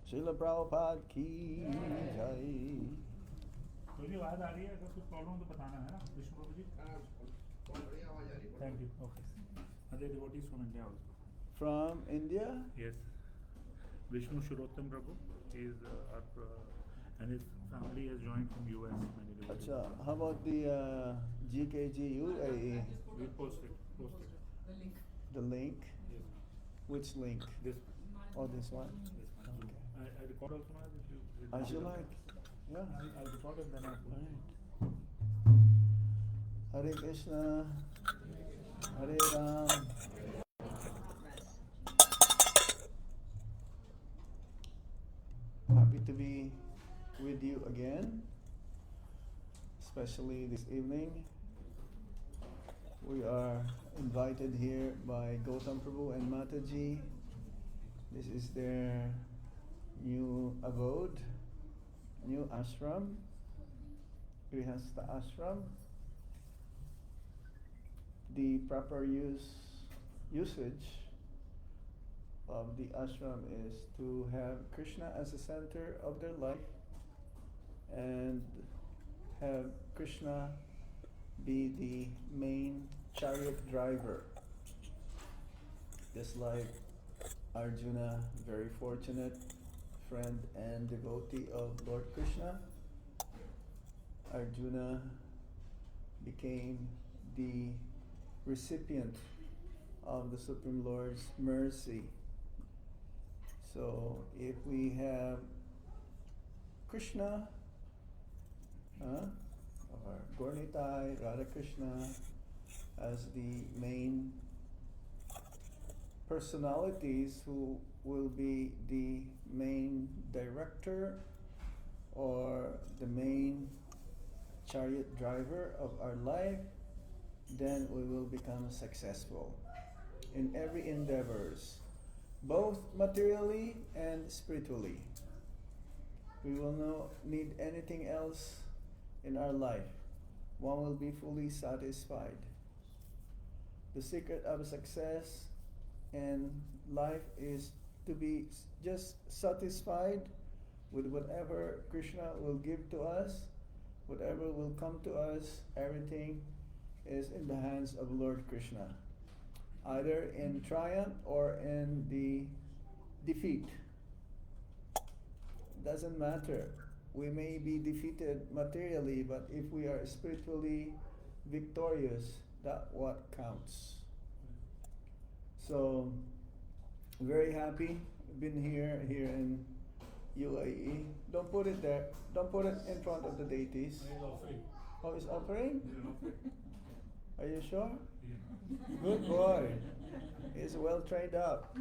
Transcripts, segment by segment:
Srila Prabhupada ki jai. तो जी आवाज आ रही है, अगर कुछ प्रॉब्लम तो बताना है ना विष्णु प्रभु जी. Thank you. Okay. Are there devotees from India also? From India? Yes. Vishnu Shirottam Prabhu is and his family has joined from US. Many devotees. Acha, how about the GKG UAE? We post it. The link. The link? Yes. Which link? This. Oh, this one? This one. Okay. I record also now if you. As you like. Yeah. I'll record and then I'll put it. Hare Krishna, Hare Ram. Happy to be with you again, especially this evening. We are invited here by Gautam Prabhu and Mataji. This is their new abode, new ashram, Grihastha ashram. The proper usage of the ashram is to have Krishna as the center of their life and have Krishna be the main chariot driver. Just like Arjuna, very fortunate friend and devotee of Lord Krishna, Arjuna became the recipient of the Supreme Lord's mercy. So if we have Krishna, or Gaurnitai, Radha Krishna as the main personalities who will be the main director or the main chariot driver of our life, then we will become successful in every endeavors, both materially and spiritually. We will not need anything else in our life. One will be fully satisfied. The secret of success in life is to be just satisfied with whatever Krishna will give to us, whatever will come to us. Everything is in the hands of Lord Krishna, either in triumph or in the defeat. Doesn't matter. We may be defeated materially, but if we are spiritually victorious, that's what counts. So, very happy. Been here in UAE. Don't put it there. Don't put it in front of the deities. Oh, it's offering? Are you sure? Yeah. Good boy. He's well trained up.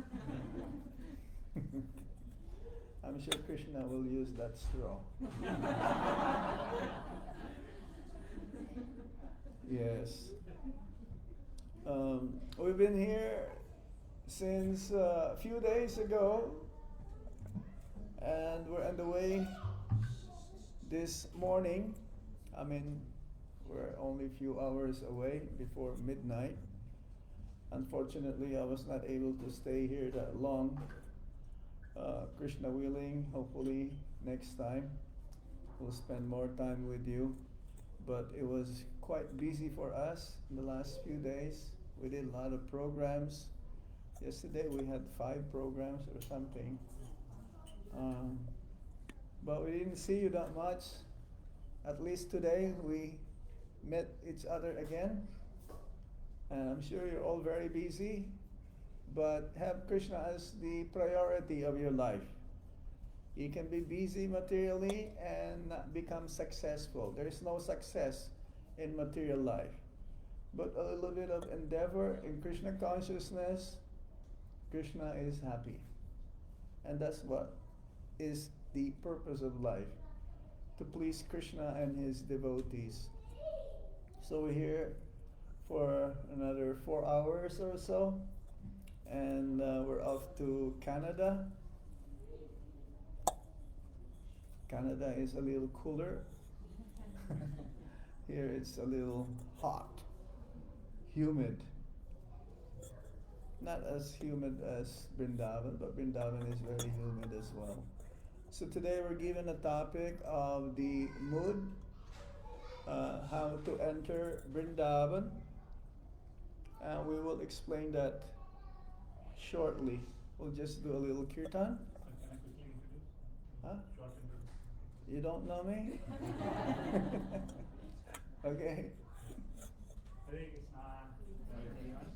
I'm sure Krishna will use that straw. Yes. We've been here since a few days ago, and we're on the way this morning. I mean, we're only a few hours away before midnight. Unfortunately, I was not able to stay here that long. Krishna willing, hopefully next time we'll spend more time with you. But it was quite busy for us in the last few days. We did a lot of programs. Yesterday we had 5 programs or something. But we didn't see you that much. At least today we met each other again. And I'm sure you're all very busy, but have Krishna as the priority of your life. You can be busy materially and not become successful. There is no success in material life. But a little bit of endeavor in Krishna consciousness, Krishna is happy. And that's what is the purpose of life, to please Krishna and his devotees. So we're here for another 4 hours or so, and we're off to Canada. Canada is a little cooler. Here it's a little hot, humid. Not as humid as Vrindavan, but Vrindavan is very humid as well. So today we're given a topic of the mood, how to enter Vrindavan, and we will explain that shortly. We'll just do a little kirtan. Can I quickly introduce? Huh? Short introduction. You don't know me? Okay. Hare Krishna, everyone.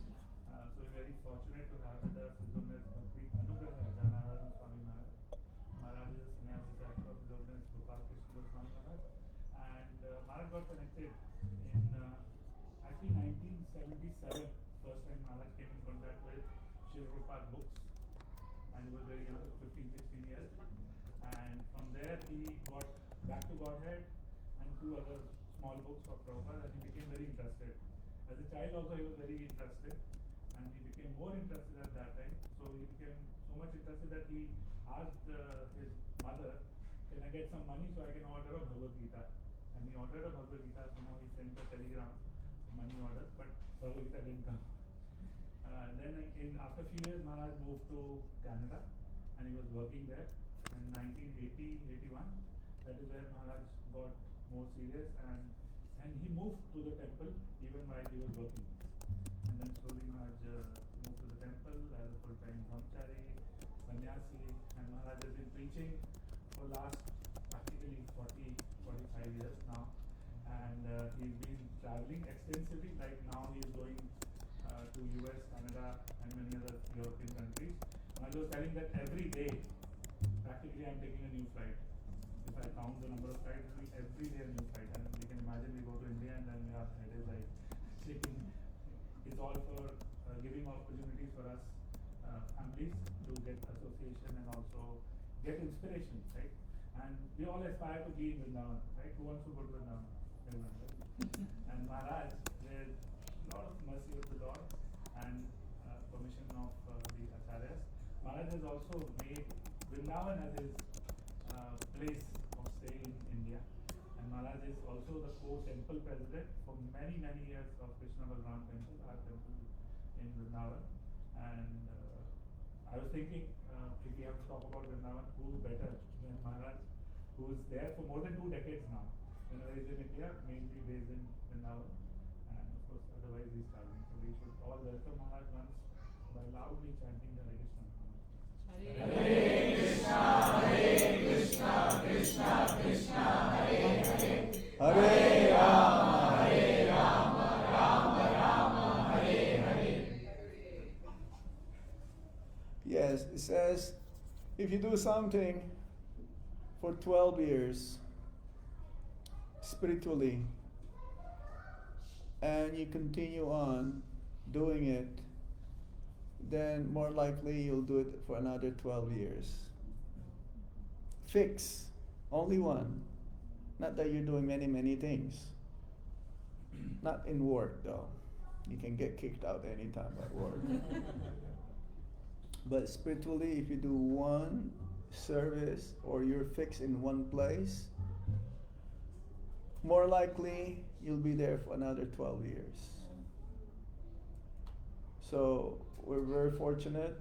So we're very fortunate to have with us His Holiness Bhakti Anugraha Janardana Swami Maharaja. Maharaj is a sannyasi director of His Holiness Bhakti Anugraha Swami Maharaja. And Maharaj got connected in actually 1977. First time Maharaj came in contact with Sri Prabhupada books. And he was very young, 15, 16 years. And from there he got Back to Godhead and two other small books of Prabhupada, and he became very interested. As a child also he was very interested, and he became more interested at that time. So he became so much interested that he asked his mother, can I get some money so I can order a Bhagavad Gita? And he ordered a Bhagavad Gita. Somehow he sent a telegram, money order, but Bhagavad Gita didn't come. Then after a few years Maharaj moved to Canada, and he was working there. In 1980-81, that is where Maharaj got more serious, and he moved to the temple even while he was working. And then slowly Maharaj moved to the temple as a full-time brahmachari, sannyasi, and Maharaj has been preaching for last practically 40-45 years now. And he's been traveling extensively. Like now he's going to US, Canada, and many other European countries. Maharaj was telling that every day, practically I'm taking a new flight. If I count the number of flights, it will be every day a new flight. And we can imagine we go to India and then our head is like shaking. It's all for giving opportunities for us families to get association and also get inspiration, right? And we all aspire to be in Vrindavan, right? Who wants to go to Vrindavan? Everyone, right? And Maharaj, with a lot of mercy of the Lord and permission of the Acharyas, Maharaj has also made Vrindavan as his place of stay in India. And Maharaj is also the co-temple president for many, many years of Krishna Balaram temple, our temple in Vrindavan. And I was thinking, if we have to talk about Vrindavan, who better than Maharaj, who is there for more than 2 decades now. Whenever he's in India, mainly based in Vrindavan. And of course, otherwise he's traveling. So we should all welcome Maharaj once by loudly chanting the Hare Krishna. Hare Krishna, Krishna Krishna, Hare Hare, Hare Rama, Hare Rama, Rama Rama, Hare Hare. Yes, it says if you do something for 12 years spiritually and you continue on doing it, then more likely you'll do it for another 12 years. Fix, only one. Not that you're doing many, many things. Not in work though. You can get kicked out anytime at work. But spiritually, if you do one service or you're fixed in one place, more likely you'll be there for another 12 years. So we're very fortunate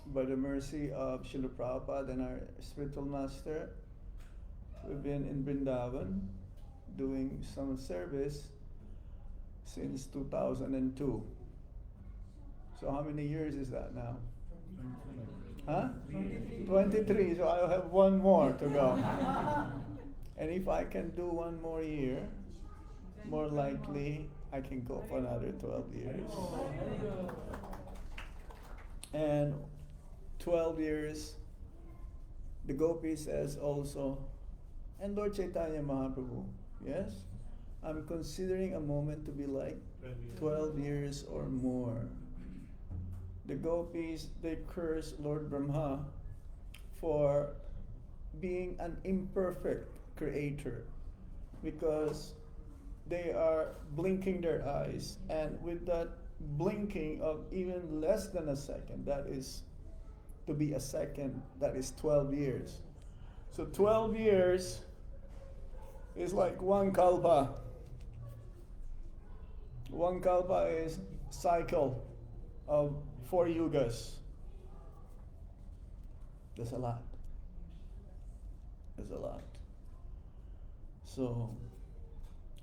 by the mercy of Srila Prabhupada and our spiritual master. We've been in Vrindavan doing some service since 2002. So how many years is that now? Huh? 23. So I'll have one more to go. And if I can do one more year, more likely I can go for another 12 years. And 12 years, the Gopi says also, and Lord Chaitanya Mahaprabhu, yes, I'm considering a moment to be like 12 years or more. The Gopis, they curse Lord Brahma for being an imperfect creator because they are blinking their eyes, and with that blinking of even less than a second, that is to be a second, that is 12 years. So 12 years is like one kalpa. One kalpa is cycle of 4 yugas. That's a lot. a lot. So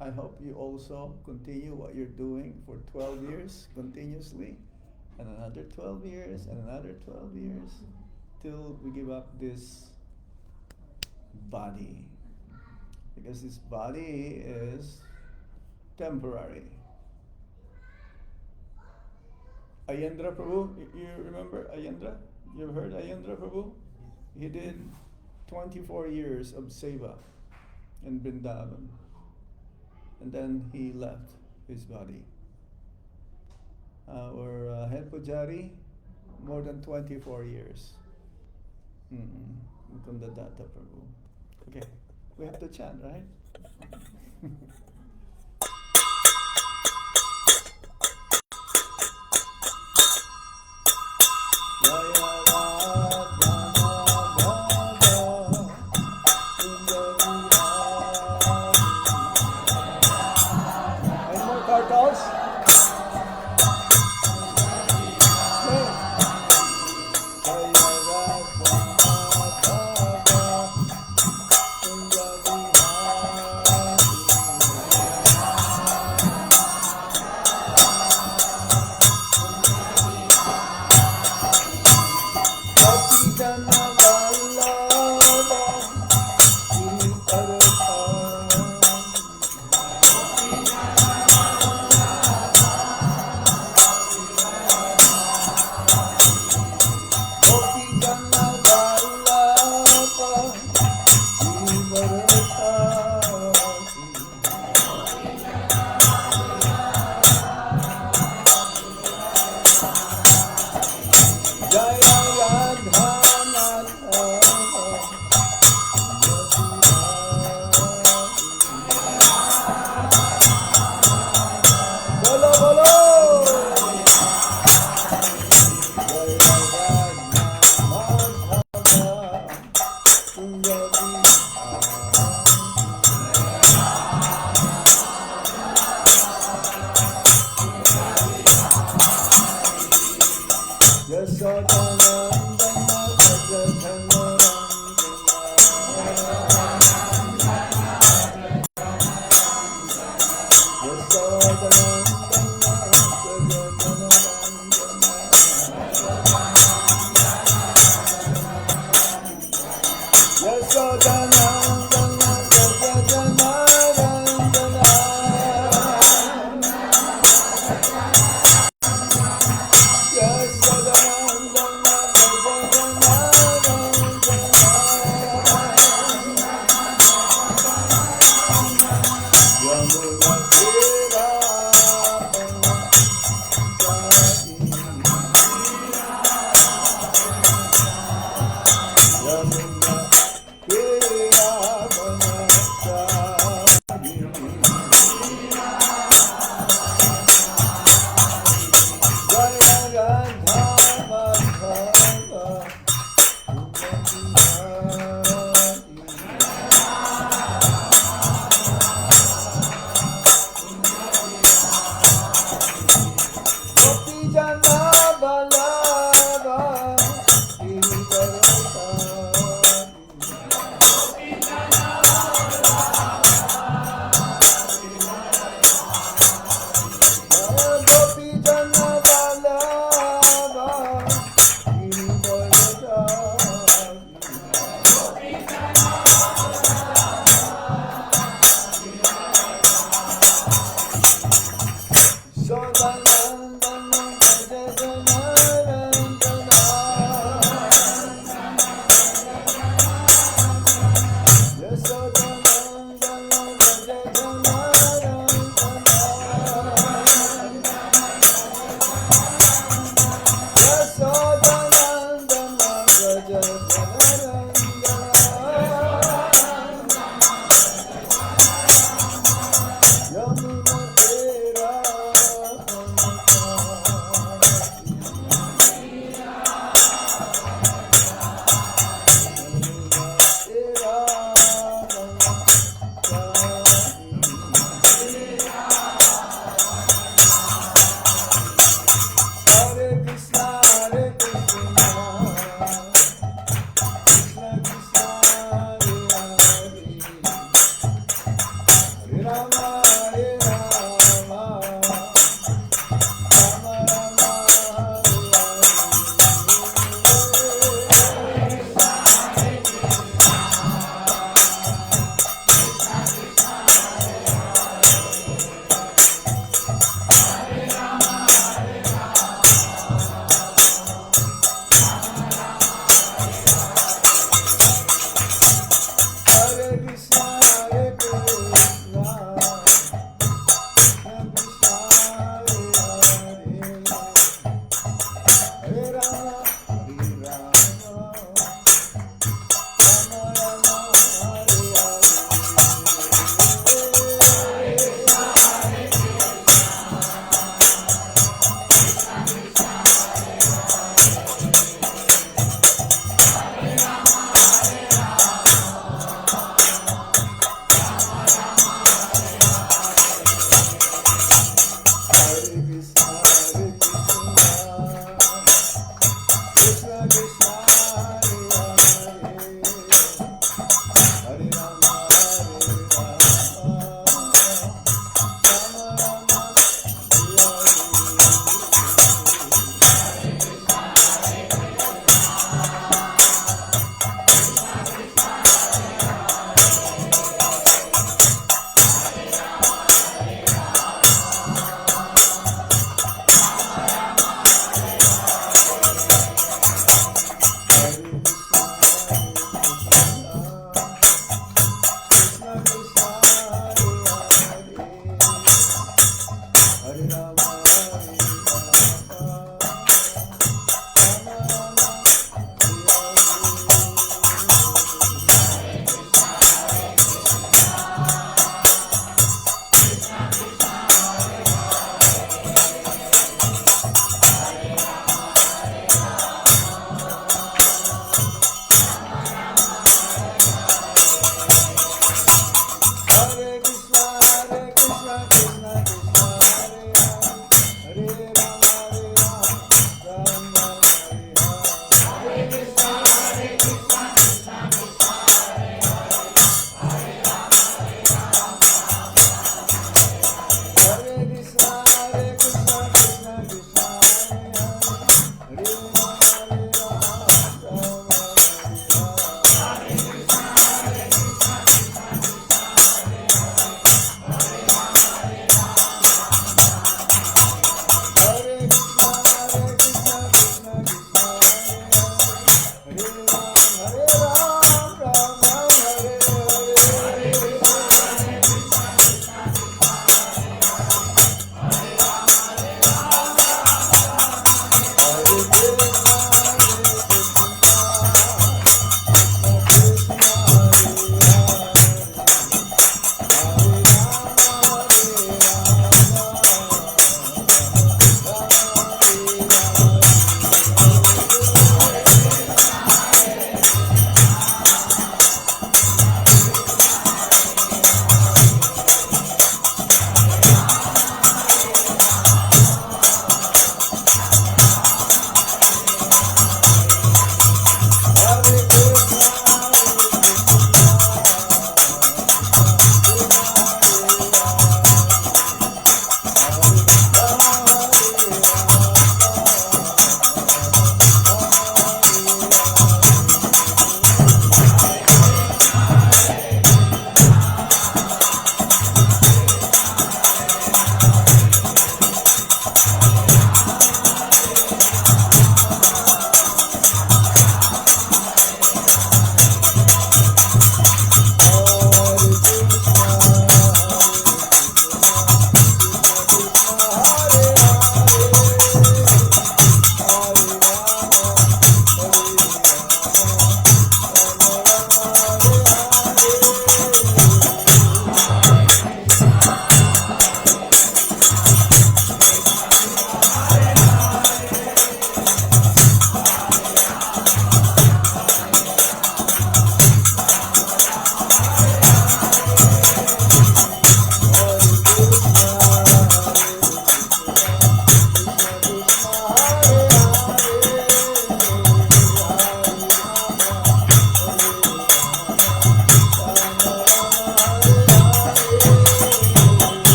I hope you also continue what you're doing for 12 years continuously, and another 12 years, and another 12 years, till we give up this body. Because this body is temporary. Ayendra Prabhu, you remember Ayendra? You ever heard Ayendra Prabhu? He did 24 years of seva in Vrindavan. And then he left his body. Our head pujari, more than 24 years. Mukundadatta Prabhu. Okay, we have to chant, right? Any more cartels?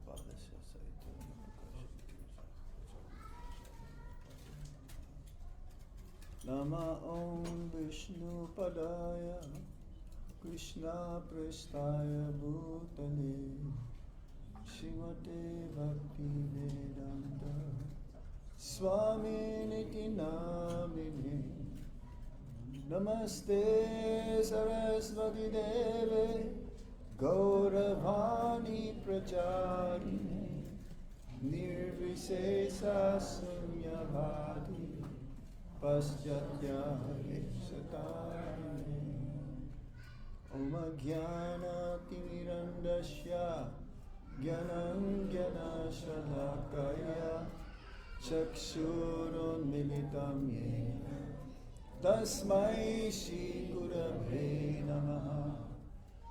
Padasya Saitanya Nama Om Vishnu Padaya Krishna Prestaya Bhutale Shrimate Bhakti Vedanta Swami Niti Namine Namaste Saraswati Deve Gauravani Pracharine Nirvisesa Sunyavadi Paschatya Satayane Om Jnana Timirandasya Jnanam Jnana Shalakaya Chakshurun Militam Yena Tasmai Shri Gurave Namaha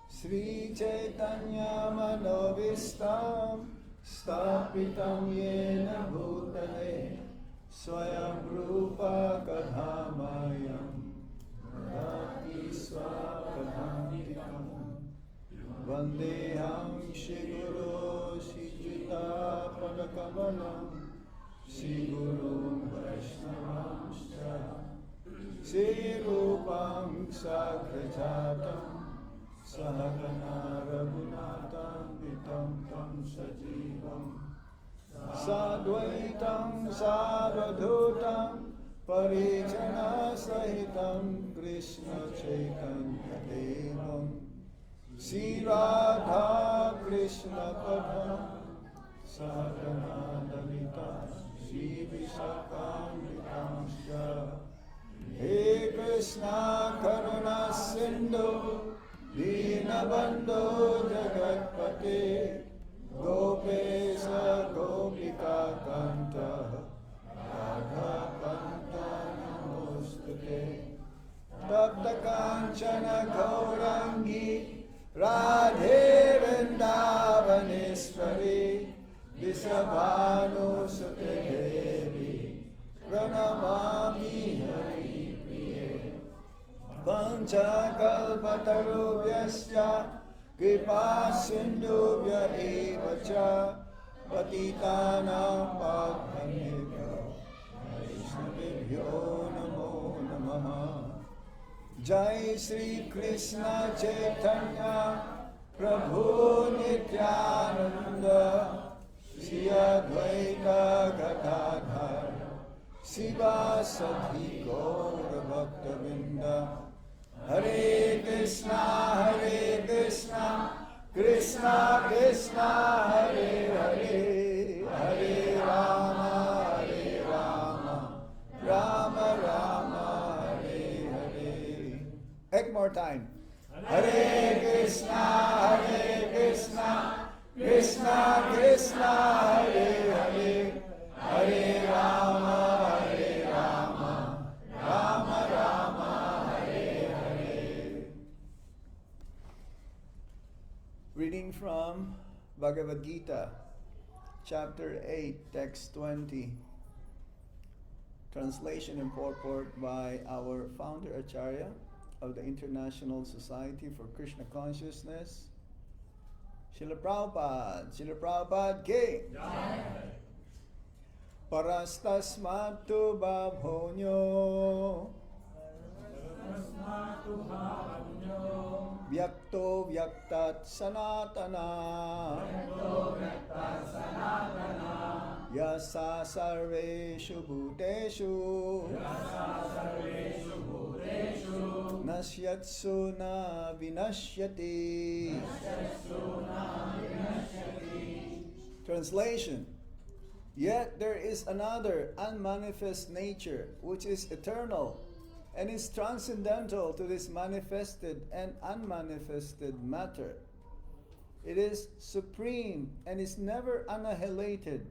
Sri Chaitanya Manovistam Stapitam Yena Bhutale Swayam Rupa Kadhamayam Dati Swapadhantikam Vandeham Shri Guru Shri Jita Padakamalam Shri Guru Vaishnavamscha Shri Rupam Sagrajatam Sahagana Raghunatam Vitam Tam Sajivam Sadvaitam Sarvadhutam Parijana Sahitam Krishna Chaitanya Devam Sri Radha Krishna Padam Sahagana Lalita Sri Vishakam He Krishna Karuna Sindhu Dinabandhu Jagatpate Gopesa Gopika Kanta Radha Kanta Namostute Tapta Kanchana Gaurangi Radhe Vrindavaneshwari Visabhanu Sute Devi Pranamami Hari Priye Pancha Kalpatarubhyasya Kripa Sindhubhya eva cha Patitanam Pavanebhyo Vaishnavibhyo Namo Namaha Jai Sri Krishna Chaitanya Prabhu Nityananda Shri Advaita Gadadhar Shiva Sadhi Gaura Bhakta Vrinda Hare Krishna Krishna Krishna Hare Hare Hare Rama Rama Rama Hare Hare. Ek more time. Hare Krishna Krishna Krishna Hare Hare Hare Rama Rama Rama Hare Hare. Reading from Bhagavad Gita, chapter 8, text 20. Translation and purport by our founder Acharya of the International Society for Krishna Consciousness, Srila Prabhupada Ki. Parastasmatu babhonyo Vyakto vyaktat sanatana Yasa sarveshu bhuteshu Nasyatsu na vinashyati. Translation. Yet there is another unmanifest nature which is eternal and is transcendental to this manifested and unmanifested matter. It is supreme and is never annihilated.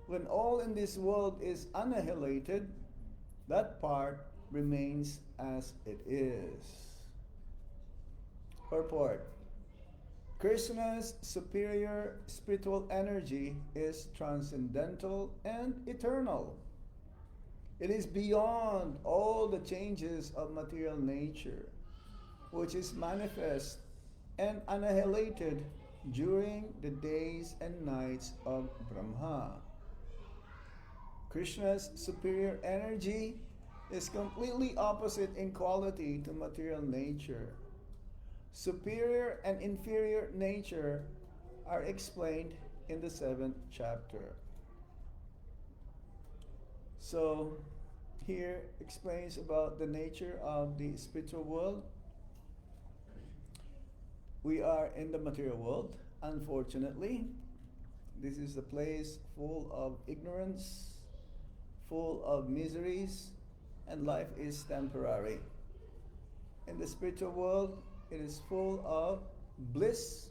When all in this world is annihilated, that part remains as it is. Purport. Krishna's superior spiritual energy is transcendental and eternal. It is beyond all the changes of material nature, which is manifest and annihilated during the days and nights of Brahma. Krishna's superior energy is completely opposite in quality to material nature. Superior and inferior nature are explained in the 7th chapter. So, here explains about the nature of the spiritual world. We are in the material world, unfortunately. This is a place full of ignorance, full of miseries, and life is temporary. In the spiritual world, it is full of bliss,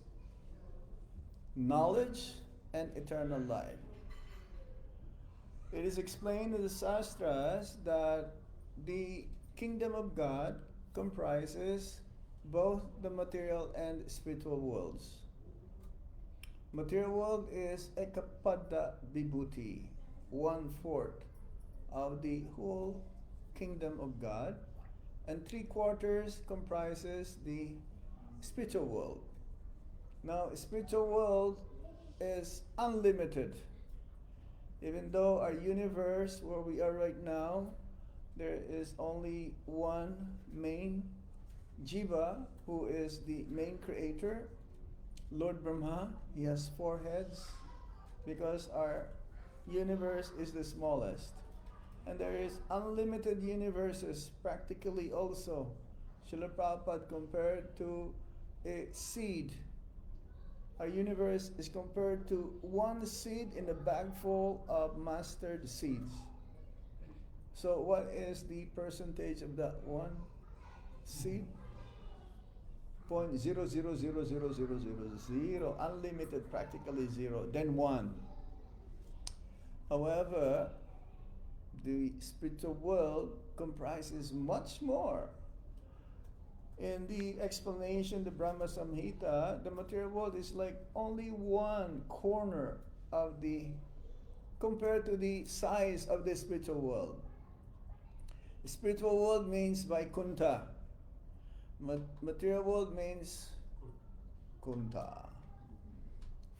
knowledge, and eternal life. It is explained in the Shastras that the kingdom of God comprises both the material and spiritual worlds. Material world is ekapada vibhuti, 1/4 of the whole kingdom of God, and 3/4 comprises the spiritual world. Now, spiritual world is unlimited. Even though our universe, where we are right now, there is only one main Jiva, who is the main creator, Lord Brahma. He has 4 heads because our universe is the smallest. And there is unlimited universes practically also. Srila Prabhupada compared to a seed. Our universe is compared to one seed in a bag full of mustard seeds. So what is the percentage of that one seed? 0.000000, unlimited, practically zero, then 1. However, the spiritual world comprises much more. In the explanation, the Brahma Samhita, the material world is like only one corner of the, compared to the size of the spiritual world. The spiritual world means Vaikuntha. Material world means Kunta,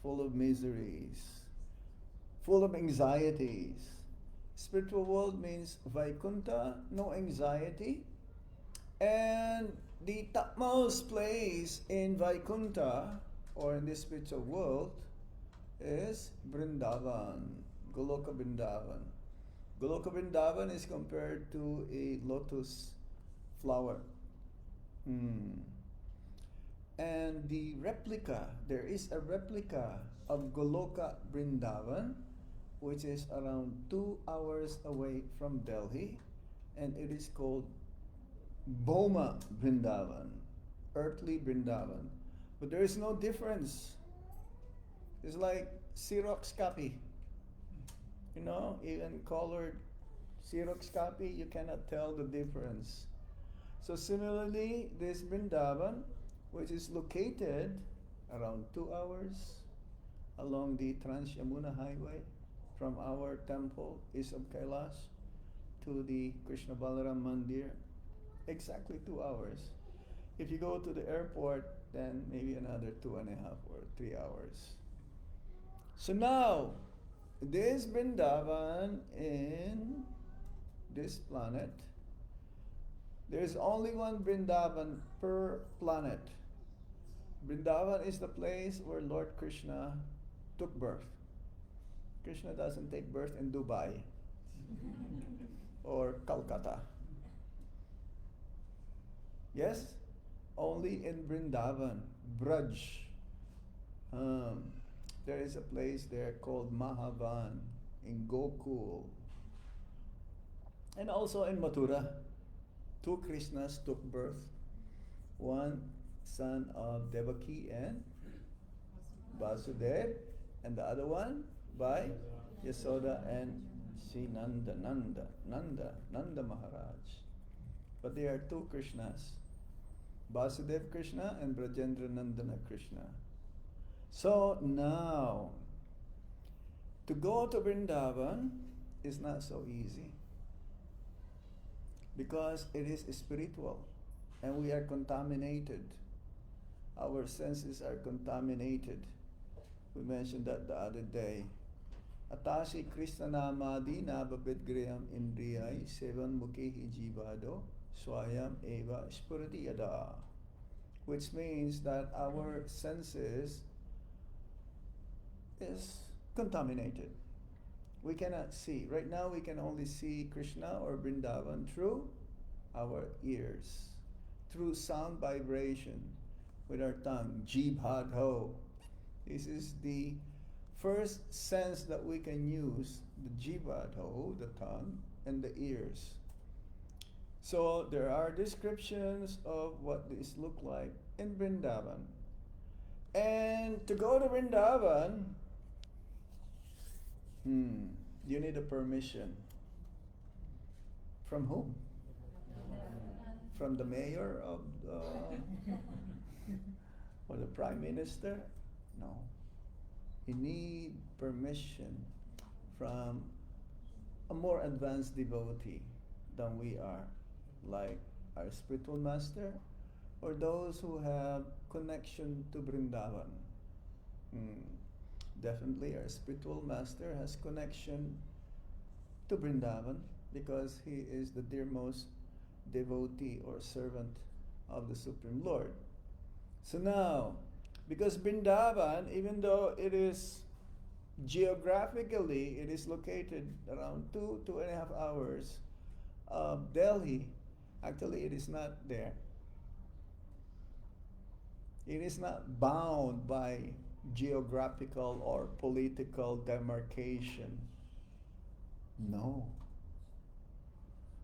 full of miseries, full of anxieties. Spiritual world means Vaikuntha, no anxiety. And the topmost place in Vaikuntha, or in this spiritual world, is Vrindavan, Goloka Vrindavan. Goloka Vrindavan is compared to a lotus flower. And the replica, there is a replica of Goloka Vrindavan, which is around 2 hours away from Delhi, and it is called Bhoma Vrindavan, earthly Vrindavan. But there is no difference. It's like Xerox copy. You know, even colored Xerox copy, you cannot tell the difference. So similarly, this Vrindavan, which is located around 2 hours along the Trans-Yamuna Highway from our temple, east of Kailash, to the Krishna Balaram Mandir, exactly 2 hours. If you go to the airport, then maybe another 2.5 or 3 hours. So now, this Vrindavan in this planet, there's only one Vrindavan per planet. Vrindavan is the place where Lord Krishna took birth. Krishna doesn't take birth in Dubai or Calcutta. Yes? Only in Vrindavan, Braj. There is a place there called Mahavan in Gokul. And also in Mathura, 2 Krishnas took birth. One son of Devaki and Vasudev, and the other one by Yasoda and Sri Nanda Maharaj. But there are 2 Krishnas, Vasudev Krishna and Brajendra Nandana Krishna. So now, to go to Vrindavan is not so easy, because it is spiritual and we are contaminated. our senses are contaminated. We mentioned that the other day. Atasi Krishna namadi nababidgriyam indriyai sevan mukhi jivado swayam eva spurati yada. Which means that our senses is contaminated. We cannot see. Right now we can only see Krishna or Vrindavan through our ears, through sound vibration with our tongue, jibhadho. This is the first sense that we can use, the jibhadho, the tongue, and the ears. So there are descriptions of what this look like in Vrindavan. And to go to Vrindavan, you need a permission. From whom? From the mayor of or the prime minister? No. You need permission from a more advanced devotee than we are, like our spiritual master or those who have connection to Vrindavan. Definitely our spiritual master has connection to Vrindavan because he is the dearmost devotee or servant of the Supreme Lord. So now, because Vrindavan, even though it is geographically, it is located around 2.5 hours of Delhi, actually it is not there. It is not bound by geographical or political demarcation. No.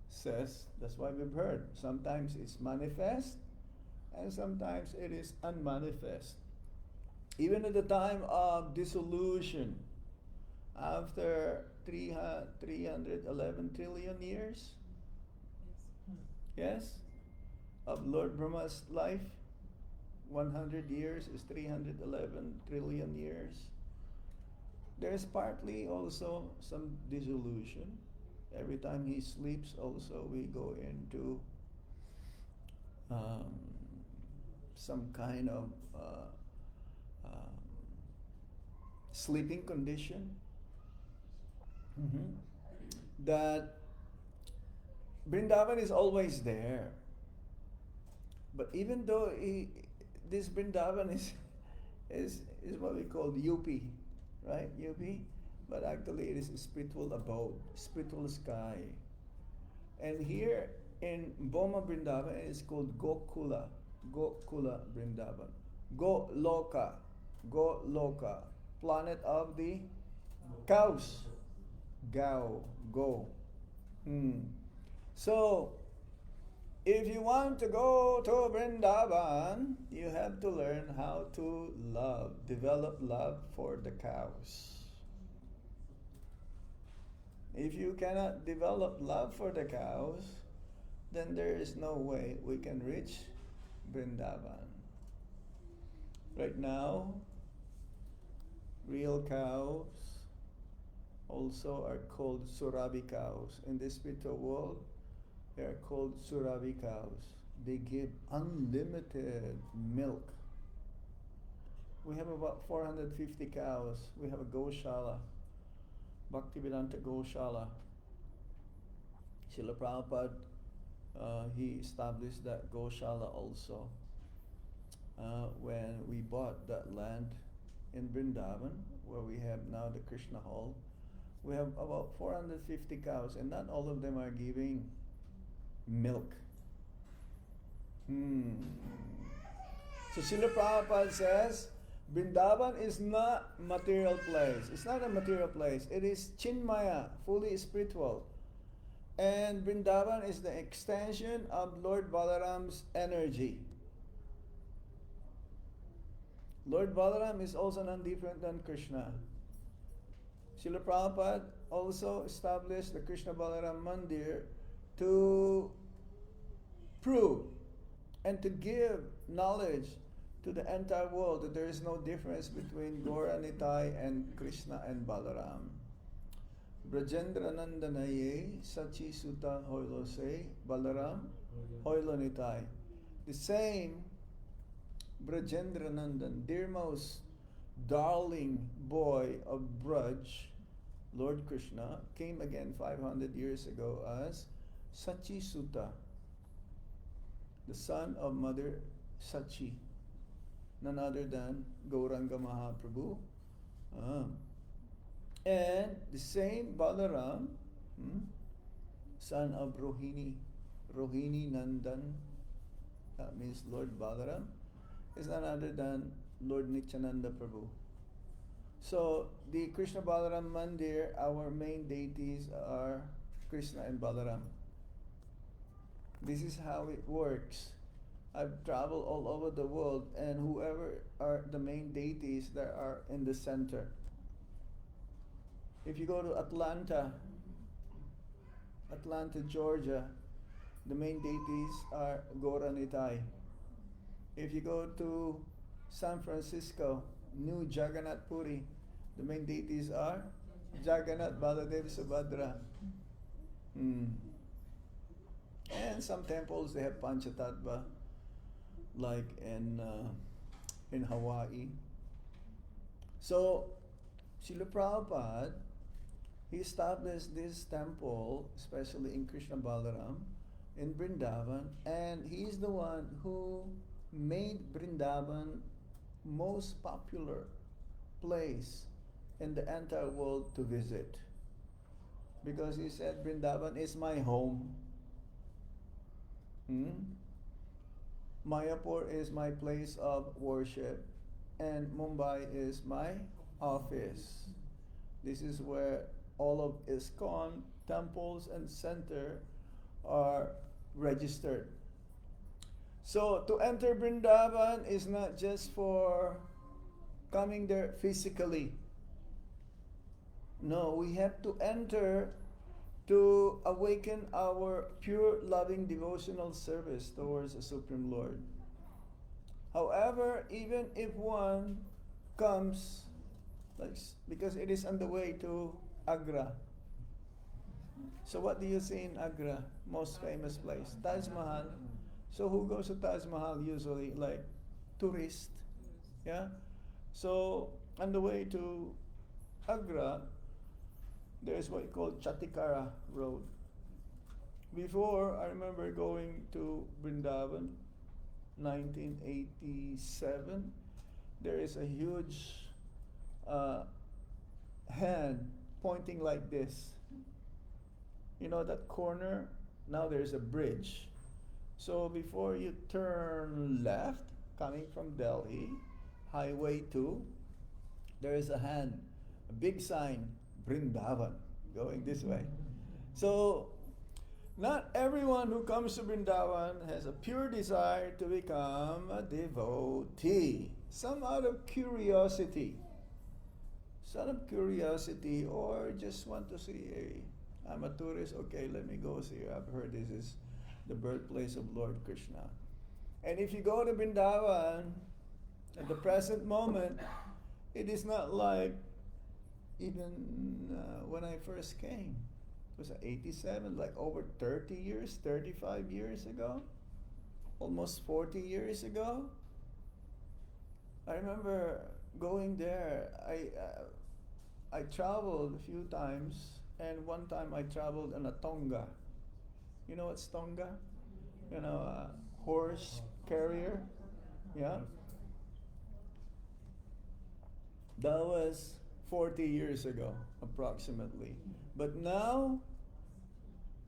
Says, that's why we've heard, sometimes it's manifest and sometimes it is unmanifest. Even at the time of dissolution, after 311 trillion years, yes, of Lord Brahma's life, 100 years is 311 trillion years. There's partly also some dissolution. Every time he sleeps also we go into some kind of sleeping condition. That Vrindavan is always there. But even though this Vrindavan is what we call UP, right? UP? But actually it is a spiritual abode, spiritual sky. And here in Boma Vrindavan it is called Gokula Vrindavan. Goloka, planet of the cows. Go. So, if you want to go to Vrindavan, you have to learn how to develop love for the cows. If you cannot develop love for the cows, then there is no way we can reach Vrindavan. Right now, real cows also are called Surabi cows. In the spiritual world, they are called Surabi cows. They give unlimited milk. We have about 450 cows. We have a Goshala, Bhaktivedanta Goshala. Srila Prabhupada, he established that Goshala also. When we bought that land in Vrindavan, where we have now the Krishna Hall, we have about 450 cows, and not all of them are giving milk. So Srila Prabhupada says, Vrindavan is not material place. It's not a material place. It is Chinmaya, fully spiritual. And Vrindavan is the extension of Lord Balaram's energy. Lord Balaram is also none different than Krishna. Srila Prabhupada also established the Krishna Balaram Mandir to prove and to give knowledge to the entire world that there is no difference between Gaura Nitai and Krishna and Balaram. Brajendra Nandanaye Sachi Sutta Hoilo Se Balaram Hoilo Nitai. The same Brajendra Nandan, dearmost darling boy of Braj, Lord Krishna, came again 500 years ago as Sachi Sutta, the son of Mother Sachi, none other than Gauranga Mahaprabhu. And the same Balaram, son of Rohini Nandan, that means Lord Balaram, is none other than Lord Nityananda Prabhu. So the Krishna Balaram Mandir, our main deities are Krishna and Balaram. This is how it works. I've traveled all over the world, and whoever are the main deities that are in the center. If you go to Atlanta, Georgia, the main deities are Gauranitai. If you go to San Francisco, New Jagannath Puri, the main deities are Jagannath, Baladev, Subhadra. And some temples they have Panchatattva, like in Hawaii. So Srila Prabhupada, he established this temple, especially in Krishna Balaram, in Vrindavan, and he is the one who made Vrindavan most popular place in the entire world to visit. Because he said, Vrindavan is my home. Mayapur is my place of worship, and Mumbai is my office. This is where all of ISKCON temples and center are registered. So to enter Vrindavan is not just for coming there physically. No, we have to enter to awaken our pure loving devotional service towards the Supreme Lord. However, even if one comes, because it is on the way to Agra. So what do you see in Agra? Most famous place, Taj Mahal. So who goes to Taj Mahal usually? Like tourists, yeah? So on the way to Agra, there's what you call Chatikara Road. Before, I remember going to Vrindavan, 1987. There is a huge hand pointing like this. You know that corner? Now there's a bridge. So before you turn left, coming from Delhi, Highway 2, there is a hand, a big sign, Vrindavan, going this way. So, not everyone who comes to Vrindavan has a pure desire to become a devotee. Some out of curiosity. Or just want to see, hey, I'm a tourist, okay, let me go see. I've heard this is the birthplace of Lord Krishna. And if you go to Vrindavan, at the present moment, it is not like even when I first came. It was 87, like over 30 years, 35 years ago, almost 40 years ago. I remember going there. I traveled a few times, and one time I traveled on a tonga. You know what's tonga? You know, a horse carrier. Yeah. That was 40 years ago, approximately. But now,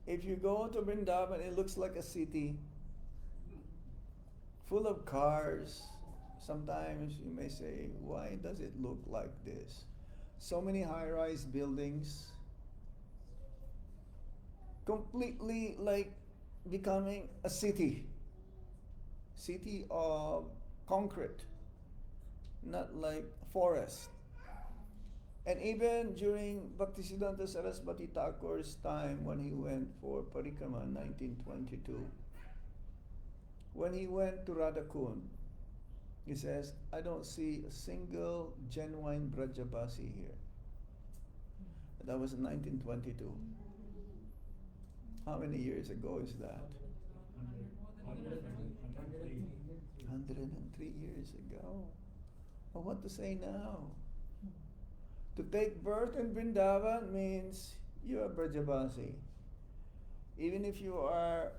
if you go to Vrindavan, it looks like a city full of cars. Sometimes you may say, why does it look like this? So many high-rise buildings, completely like becoming a city of concrete, not like forest. And even during Bhaktisiddhanta Saraswati Thakur's time, when he went for Parikrama in 1922, when he went to Radhakund, he says, I don't see a single genuine Brajabasi here. That was in 1922. How many years ago is that? 103 years ago. But what to say now? To take birth in Vrindavan means you are Brajabasi. Even if you are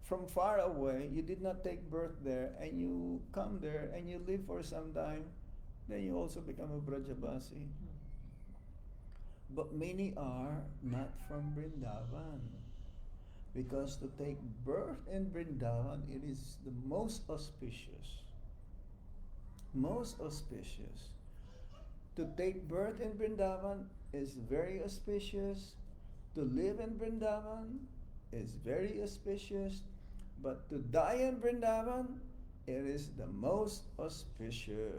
from far away, you did not take birth there, and you come there and you live for some time, then you also become a Brajabasi. But many are not from Vrindavan. Because to take birth in Vrindavan, it is the most auspicious. Most auspicious. To take birth in Vrindavan is very auspicious. To live in Vrindavan is very auspicious. But to die in Vrindavan, it is the most auspicious.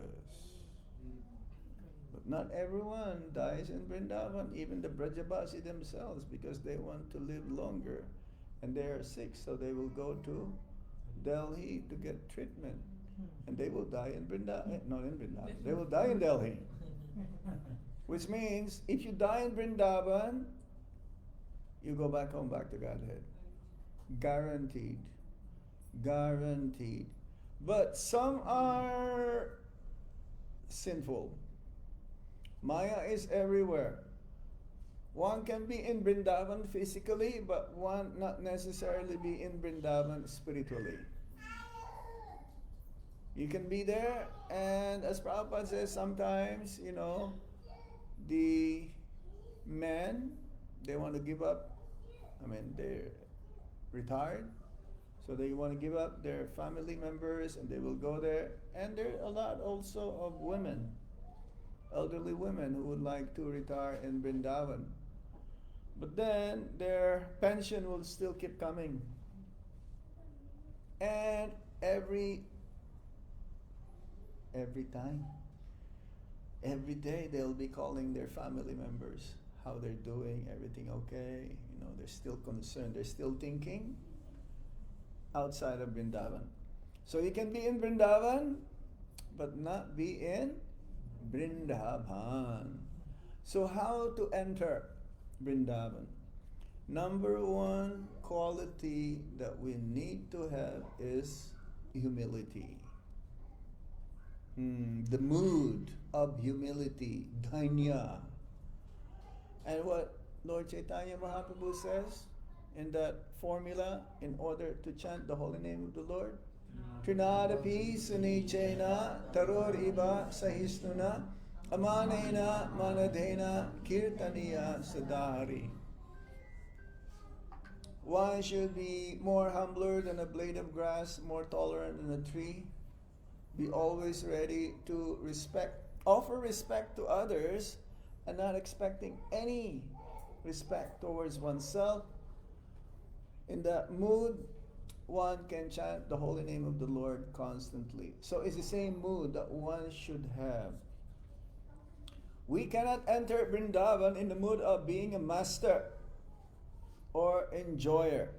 But not everyone dies in Vrindavan, even the Brajabasi themselves, because they want to live longer. And they are sick, so they will go to Delhi to get treatment. And they will die in Vrindavan, not in Vrindavan, they will die in Delhi. Which means, if you die in Vrindavan, you go back home, back to Godhead. Guaranteed. Guaranteed. But some are sinful. Maya is everywhere. One can be in Vrindavan physically, but one not necessarily be in Vrindavan spiritually. You can be there, and as Prabhupada says, sometimes, the men, they want to give up. They're retired, so they want to give up their family members, and they will go there. And there are a lot also of women, elderly women who would like to retire in Vrindavan. But then their pension will still keep coming. And every time, every day they'll be calling their family members, how they're doing, everything okay, they're still concerned, they're still thinking outside of Vrindavan. So you can be in Vrindavan, but not be in Vrindavan. So how to enter Vrindavan? Number one quality that we need to have is humility. The mood of humility, dhanya. And what Lord Chaitanya Mahaprabhu says in that formula, in order to chant the holy name of the Lord, Trinadapi sunichena taror iba sahisnuna amanena manadena kirtaniya sadhari. One should be more humbler than a blade of grass, more tolerant than a tree. Be always ready to offer respect to others, and not expecting any respect towards oneself. In that mood, one can chant the holy name of the Lord constantly. So it's the same mood that one should have. We cannot enter Vrindavan in the mood of being a master or enjoyer.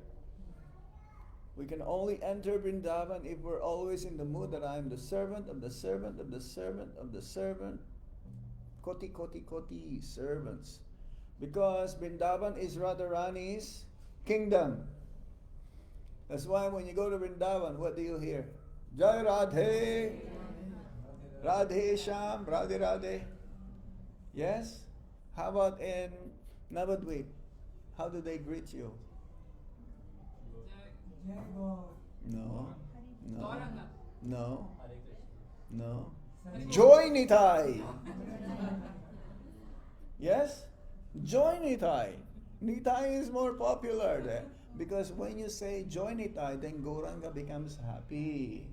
We can only enter Vrindavan if we're always in the mood that I am the servant of the servant of the servant of the servant. Koti, koti, koti servants. Because Vrindavan is Radharani's kingdom. That's why when you go to Vrindavan, what do you hear? Jai Radhe, Radhe Sham, Radhe Radhe. Yes? How about in Navadvip? How do they greet you? No. Joy Nitai. Yes? Joy Nitai. Nitai is more popular there. Because when you say Joy Nitai, then Gauranga becomes happy.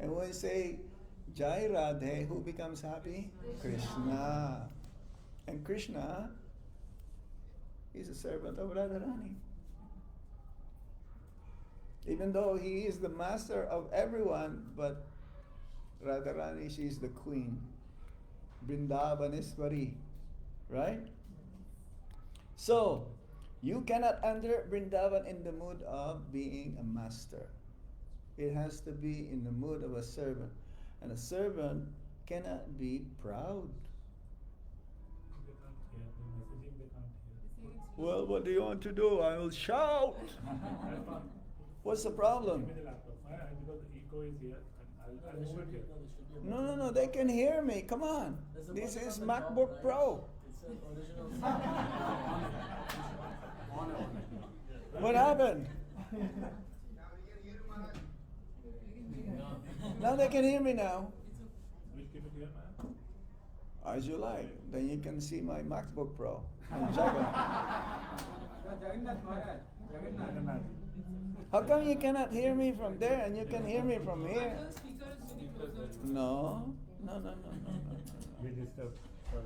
And when you say Jai Radhe, who becomes happy? Krishna. And Krishna is a servant of Radharani. Even though he is the master of everyone, but Radharani, she is the queen. Vrindavaneshwari. Right? So, you cannot enter Vrindavan in the mood of being a master. It has to be in the mood of a servant. And a servant cannot be proud. Well, what do you want to do? I will shout. What's the problem? Give me the laptop. Because the echo is here, and I'll move it here. No, they can hear me. Come on. This is MacBook Pro. It's an original. What happened? Now they can hear me now. We'll keep it here, man. As you like. Then you can see my MacBook Pro. I'm Jagan. Jagannath. How come you cannot hear me from there and you can hear me from here? No. We disturbed. Sorry.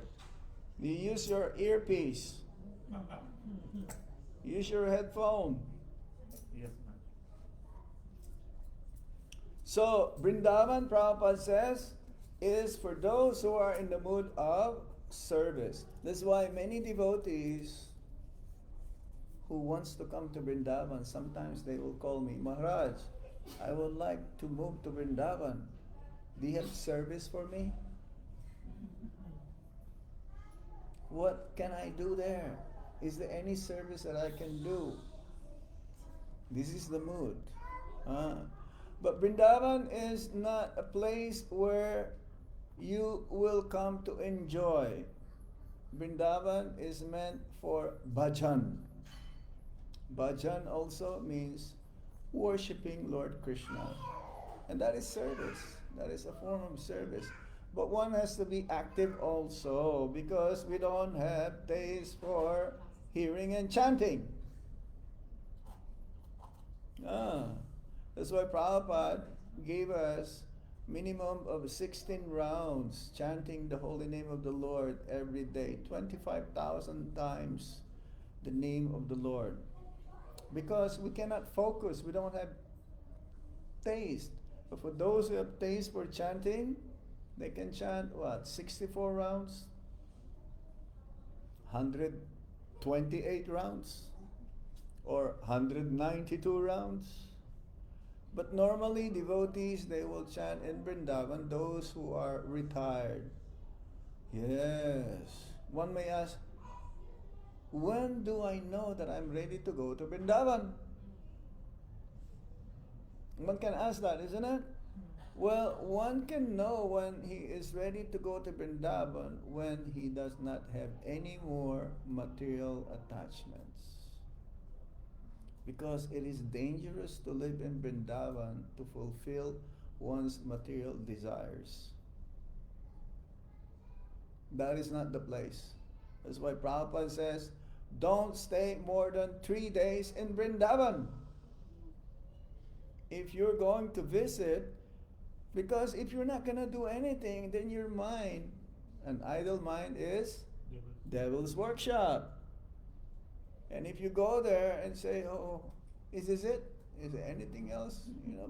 You use your earpiece. Use your headphone. Yes, ma'am. So, Vrindavan, Prabhupada says, is for those who are in the mood of service. That's why many devotees who wants to come to Vrindavan, sometimes they will call me, Maharaj, I would like to move to Vrindavan. Do you have service for me? What can I do there? Is there any service that I can do? This is the mood. But Vrindavan is not a place where you will come to enjoy. Vrindavan is meant for bhajan. Bhajan also means worshipping Lord Krishna. And that is service. That is a form of service. But one has to be active also, because we don't have taste for hearing and chanting. That's why Prabhupada gave us minimum of 16 rounds chanting the holy name of the Lord every day, 25,000 times the name of the Lord. Because we cannot focus, we don't have taste. But for those who have taste for chanting, they can chant 64 rounds? 128 rounds? Or 192 rounds? But normally devotees, they will chant in Vrindavan, those who are retired. Yes. One may ask, when do I know that I'm ready to go to Vrindavan? One can ask that, isn't it? Well, one can know when he is ready to go to Vrindavan when he does not have any more material attachments. Because it is dangerous to live in Vrindavan to fulfill one's material desires. That is not the place. That's why Prabhupada says, don't stay more than 3 days in Vrindavan. If you're going to visit, because if you're not going to do anything, then your mind, an idle mind is devil's workshop. And if you go there and say, oh, is this it? Is there anything else,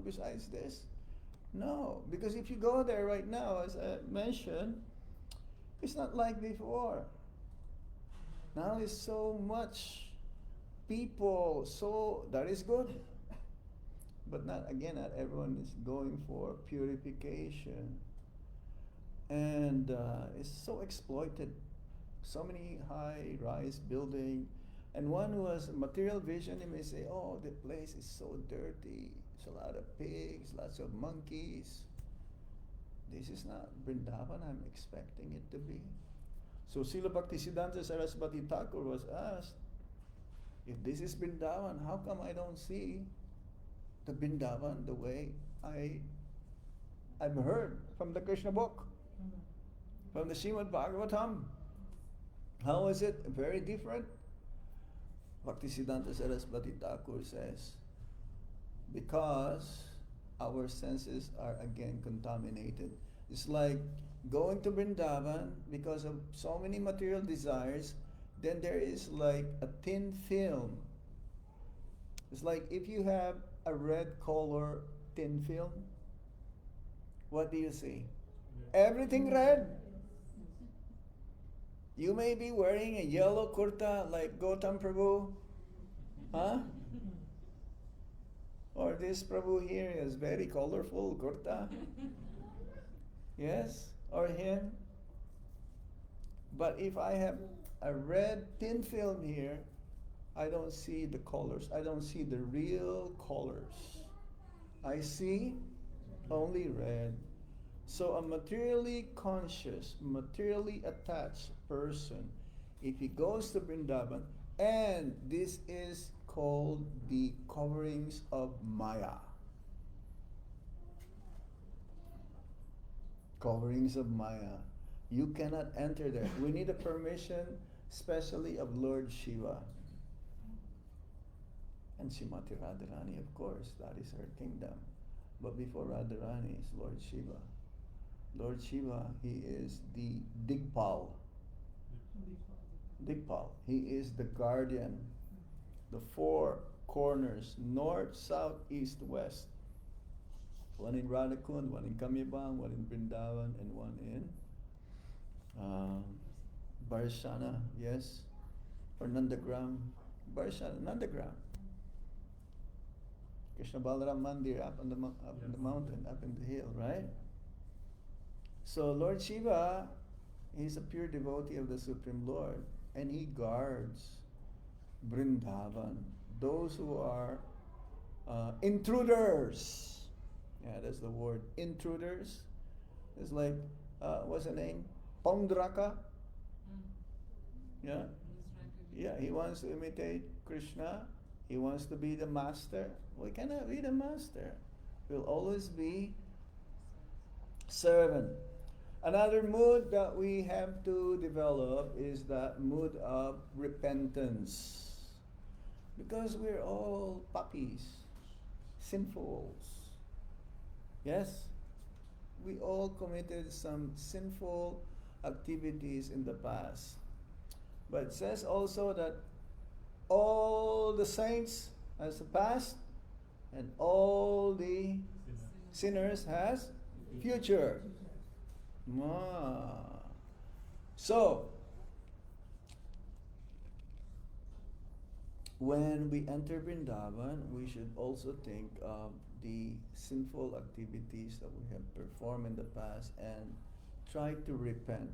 besides this? No, because if you go there right now, as I mentioned, it's not like before. Now it's so much people, so that is good. But not everyone is going for purification. And it's so exploited. So many high-rise building. And one who has material vision, he may say, oh, the place is so dirty. There's a lot of pigs, lots of monkeys. This is not Vrindavan I'm expecting it to be. So Srila Bhaktisiddhanta Saraswati Thakur was asked, if this is Vrindavan, how come I don't see the Vrindavan the way I've heard from the Krishna book, from the Srimad Bhagavatam? How is it very different? Bhaktisiddhanta Saraswati Thakur says, because our senses are again contaminated. It's like going to Vrindavan because of so many material desires, then there is like a thin film. It's like if you have a red color thin film, what do you see? Everything red. You may be wearing a yellow kurta like Gautam Prabhu, or this Prabhu here is very colorful kurta. Yes, or him. But if I have a red thin film here, I don't see the colors. I don't see the real colors. I see only red. So a materially conscious, materially attached person, if he goes to Vrindavan, and this is called the coverings of Maya. Coverings of Maya. You cannot enter there. We need a permission, especially of Lord Shiva. And Srimati Radharani, of course, that is her kingdom. But before Radharani is Lord Shiva. Lord Shiva, he is the Digpal. Digpal. He is the guardian. The four corners, north, south, east, west. One in Radhakund, one in Kamyabang, one in Vrindavan, and one in Barshana, yes, or Nandagram. Barshana, Nandagram. Krishna Balaram Mandir up on the mountain, up in the hill, right? So Lord Shiva, he's a pure devotee of the Supreme Lord, and he guards Vrindavan, those who are intruders. Yeah, that's the word, intruders. It's like, what's the name? Paundraka. Yeah, yeah. He wants to imitate Krishna. He wants to be the master. We cannot be the master. We'll always be servant. Another mood that we have to develop is that mood of repentance. Because we're all puppies, sinfuls. Yes? We all committed some sinful activities in the past. But it says also that all the saints has a past and all the sinners has future. So, when we enter Vrindavan, we should also think of the sinful activities that we have performed in the past and try to repent.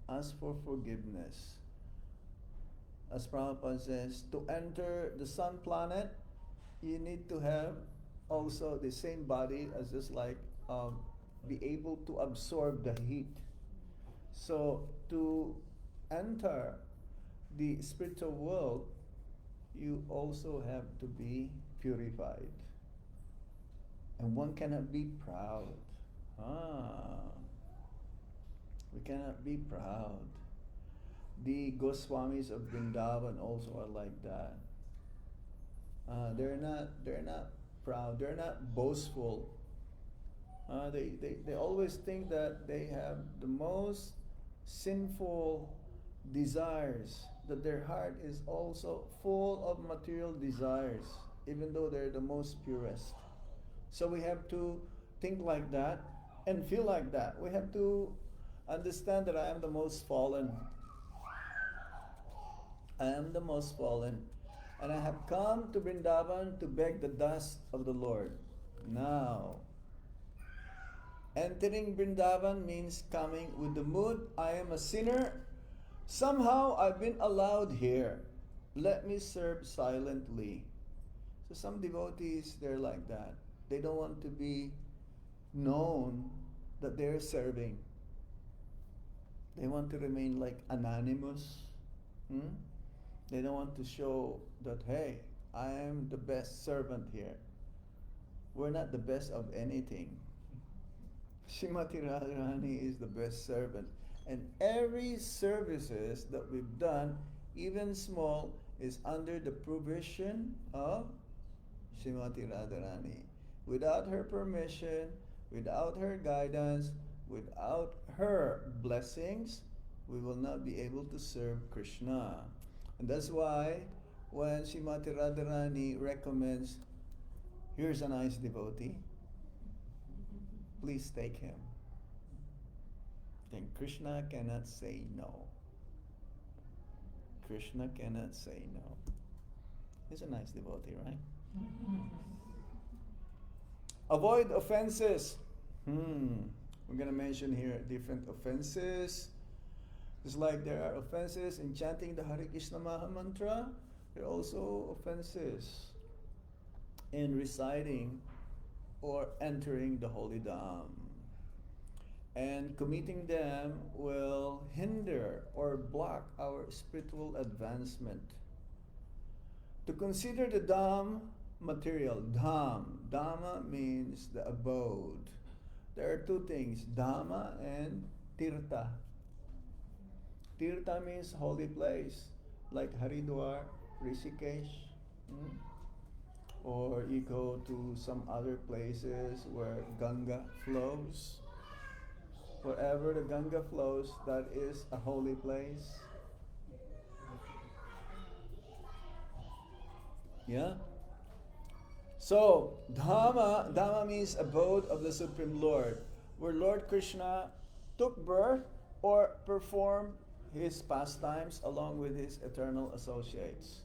Ask for forgiveness. As Prabhupada says, to enter the sun planet, you need to have also the same body as just like be able to absorb the heat. So to enter the spiritual world, you also have to be purified. And one cannot be proud. We cannot be proud. The Goswamis of Vrindavan also are like that. They're not proud. They're not boastful. They always think that they have the most sinful desires, that their heart is also full of material desires, even though they're the most purest. So we have to think like that and feel like that. We have to understand that I am the most fallen. I am the most fallen. And I have come to Vrindavan to beg the dust of the Lord. Now, entering Vrindavan means coming with the mood, I am a sinner. Somehow I've been allowed here. Let me serve silently. So some devotees, they're like that. They don't want to be known that they're serving. They want to remain like anonymous. They don't want to show that, hey, I am the best servant here. We're not the best of anything. Srimati Radharani is the best servant. And every services that we've done, even small, is under the provision of Srimati Radharani. Without her permission, without her guidance, without her blessings, we will not be able to serve Krishna. And that's why when Srimati Radharani recommends, here's a nice devotee, please take him. Then Krishna cannot say no. Krishna cannot say no. He's a nice devotee, right? Avoid offenses. We're going to mention here different offenses. Just like there are offenses in chanting the Hare Krishna Maha Mantra, There are also offenses in reciting or entering the holy Dham. And committing them will hinder or block our spiritual advancement. To consider the Dham material, Dham. Dhamma means the abode. There are two things, Dhamma and Tirtha. Tirtha means holy place, like Haridwar, Rishikesh. Or you go to some other places where Ganga flows. Wherever the Ganga flows, that is a holy place. Yeah? So, Dhamma means abode of the Supreme Lord, where Lord Krishna took birth or performed his pastimes along with his eternal associates.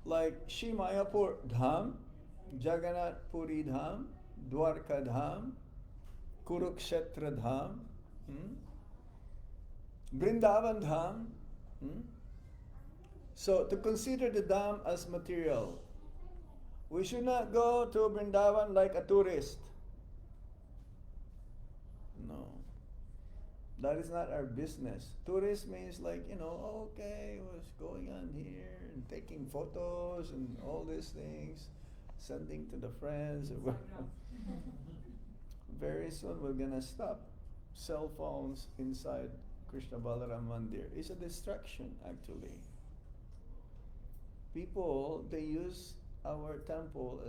Like Shimayapur Dham, Jagannath Puri Dham, Dwarka Dham, Kurukshetra Dham, Vrindavan Dham. So to consider the Dham as material, we should not go to Vrindavan like a tourist. No. That is not our business. Tourist means like, okay, what's going on here, and taking photos and all these things, sending to the friends. Very soon we're gonna stop cell phones inside Krishna Balaram Mandir. It's a distraction actually. People, they use our temple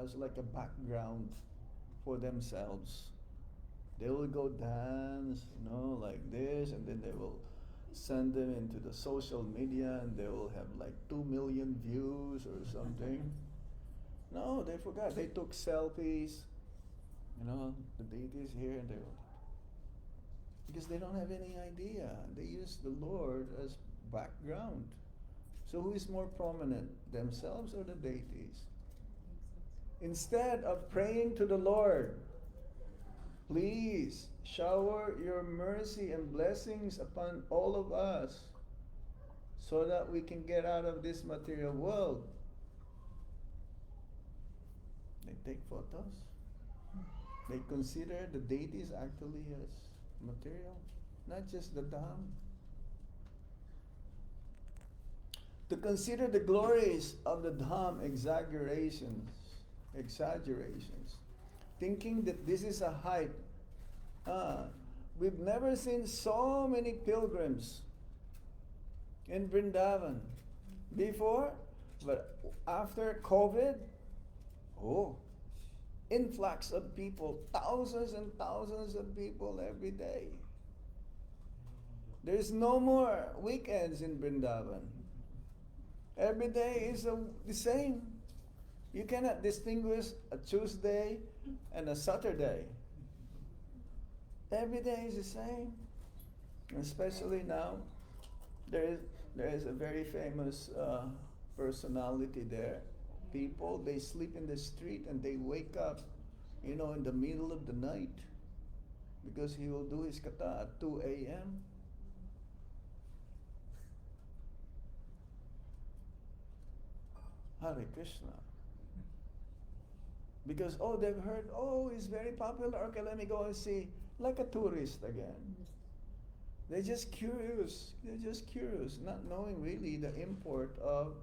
as like a background for themselves. They will go dance, like this, and then they will send them into the social media, and they will have like 2 million views or something. No, they forgot. They took selfies. The deity is here, and they will. Because they don't have any idea. They use the Lord as background. So who is more prominent, themselves or the deities? Instead of praying to the Lord, please shower your mercy and blessings upon all of us so that we can get out of this material world. They take photos. They consider the deities actually as material, not just the Dham. To consider the glories of the Dham, exaggerations, thinking that this is a height. We've never seen so many pilgrims in Vrindavan before, but after COVID, influx of people, thousands and thousands of people every day. There's no more weekends in Vrindavan. Every day is the same. You cannot distinguish a Tuesday and a Saturday. Every day is the same. Especially now, there is a very famous personality there. People, they sleep in the street and they wake up, in the middle of the night, because he will do his katha at 2 a.m. Hare Krishna. Because, they've heard, he's very popular, okay, let me go and see, like a tourist again. They're just curious, not knowing really the import of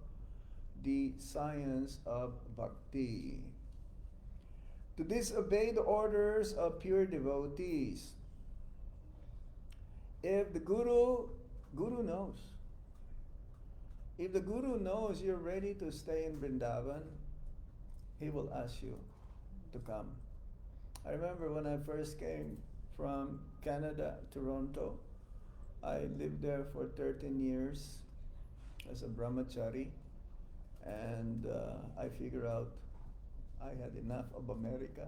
the science of bhakti. To disobey the orders of pure devotees. If the Guru knows. If the Guru knows you're ready to stay in Vrindavan, he will ask you to come. I remember when I first came from Canada, Toronto, I lived there for 13 years as a brahmachari, and I figured out I had enough of America.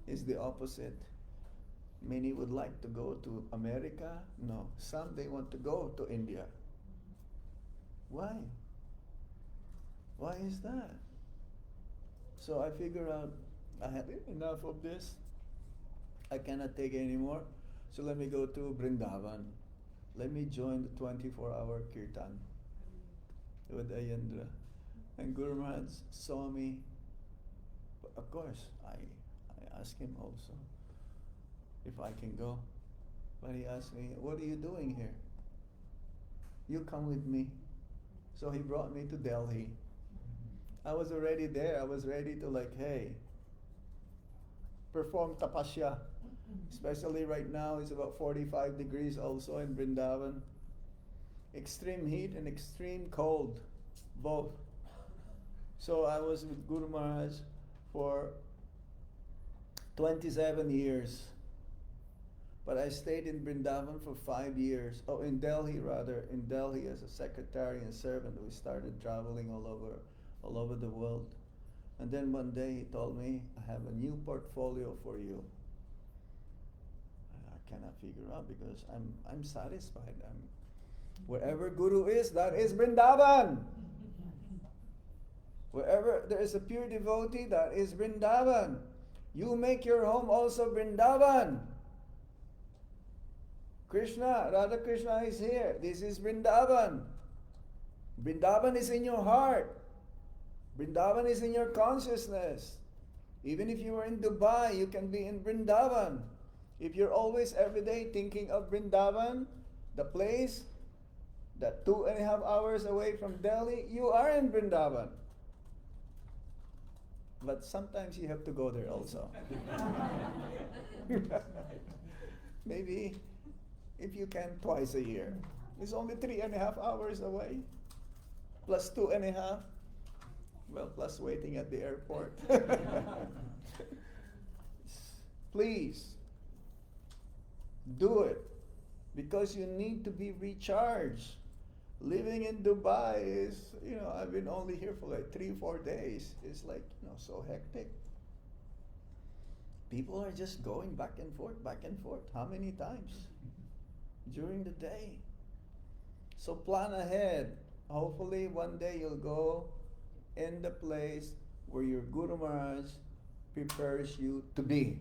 It's the opposite. Many would like to go to America. No, some they want to go to India. Why? Why is that? So I figured out I had enough of this. I cannot take it anymore. So let me go to Vrindavan. Let me join the 24-hour kirtan. with Ayendra. And Guru Maharaj saw me. Of course, I asked him also if I can go. But he asked me, what are you doing here? You come with me. So he brought me to Delhi. I was already there. I was ready to hey, perform tapasya. Especially right now, it's about 45 degrees also in Vrindavan. Extreme heat and extreme cold, both. So I was with Guru Maharaj for 27 years. But I stayed in Vrindavan for 5 years. Oh, in Delhi rather. In Delhi as a secretary and servant. We started traveling all over the world. And then one day he told me, I have a new portfolio for you. I cannot figure out because I'm satisfied. Wherever Guru is, that is Vrindavan. Wherever there is a pure devotee, that is Vrindavan. You make your home also Vrindavan. Krishna, Radha Krishna is here. This is Vrindavan. Vrindavan is in your heart. Vrindavan is in your consciousness. Even if you are in Dubai, you can be in Vrindavan. If you're always every day thinking of Vrindavan, the place that 2.5 hours away from Delhi, you are in Vrindavan. But sometimes you have to go there also. Maybe if you can, twice a year. It's only 3.5 hours away, plus 2.5. Well, plus waiting at the airport. Please, do it. Because you need to be recharged. Living in Dubai is, I've been only here for 3-4 days. It's so hectic. People are just going back and forth, back and forth. How many times? During the day. So plan ahead. Hopefully one day you'll go in the place where your Guru Maharaj prepares you to be.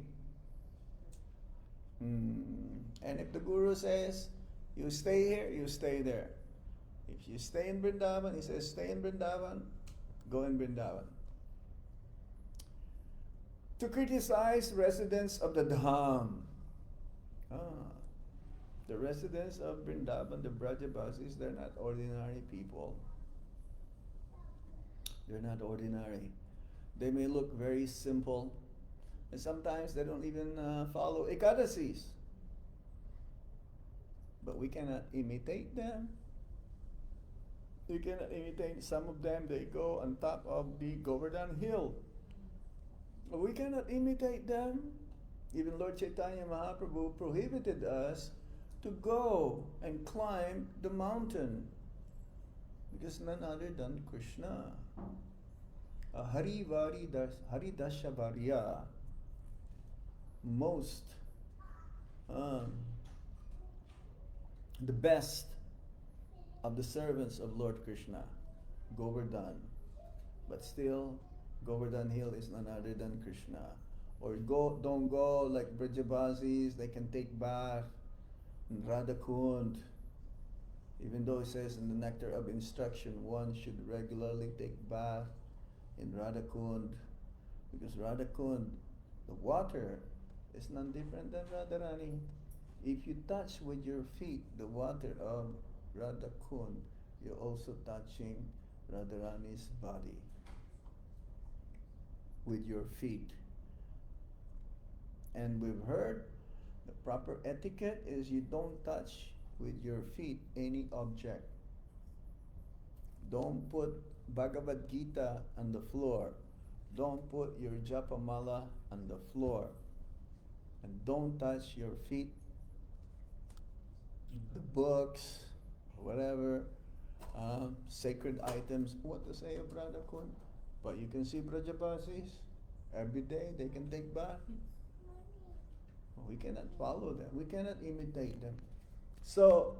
And if the Guru says, you stay here, you stay there. If you stay in Vrindavan, he says, stay in Vrindavan, go in Vrindavan. To criticize residents of the Dham. The residents of Vrindavan, the Brajabasis, they're not ordinary people. They're not ordinary. They may look very simple, and sometimes they don't even follow Ekadasis. But we cannot imitate them. We cannot imitate some of them. They go on top of the Govardhan Hill. We cannot imitate them. Even Lord Chaitanya Mahaprabhu prohibited us to go and climb the mountain. Because none other than Krishna. Haridasha Varya, most, the best of the servants of Lord Krishna, Govardhan. But still, Govardhan Hill is none other than Krishna. Or don't go like Brajabasis, they can take bath in Radha Kund. Even though it says in the Nectar of Instruction, one should regularly take bath in Radha Kund. Because Radha Kund, the water is none different than Radharani. If you touch with your feet the water of Radha Kund, you're also touching Radharani's body with your feet. And we've heard the proper etiquette is you don't touch with your feet any object. Don't put Bhagavad Gita on the floor. Don't put your Japamala on the floor. And don't touch your feet, the books, whatever, sacred items. What to say of Radha Kund? But you can see Brajabasis, every day they can take bath. We cannot follow them. We cannot imitate them. So,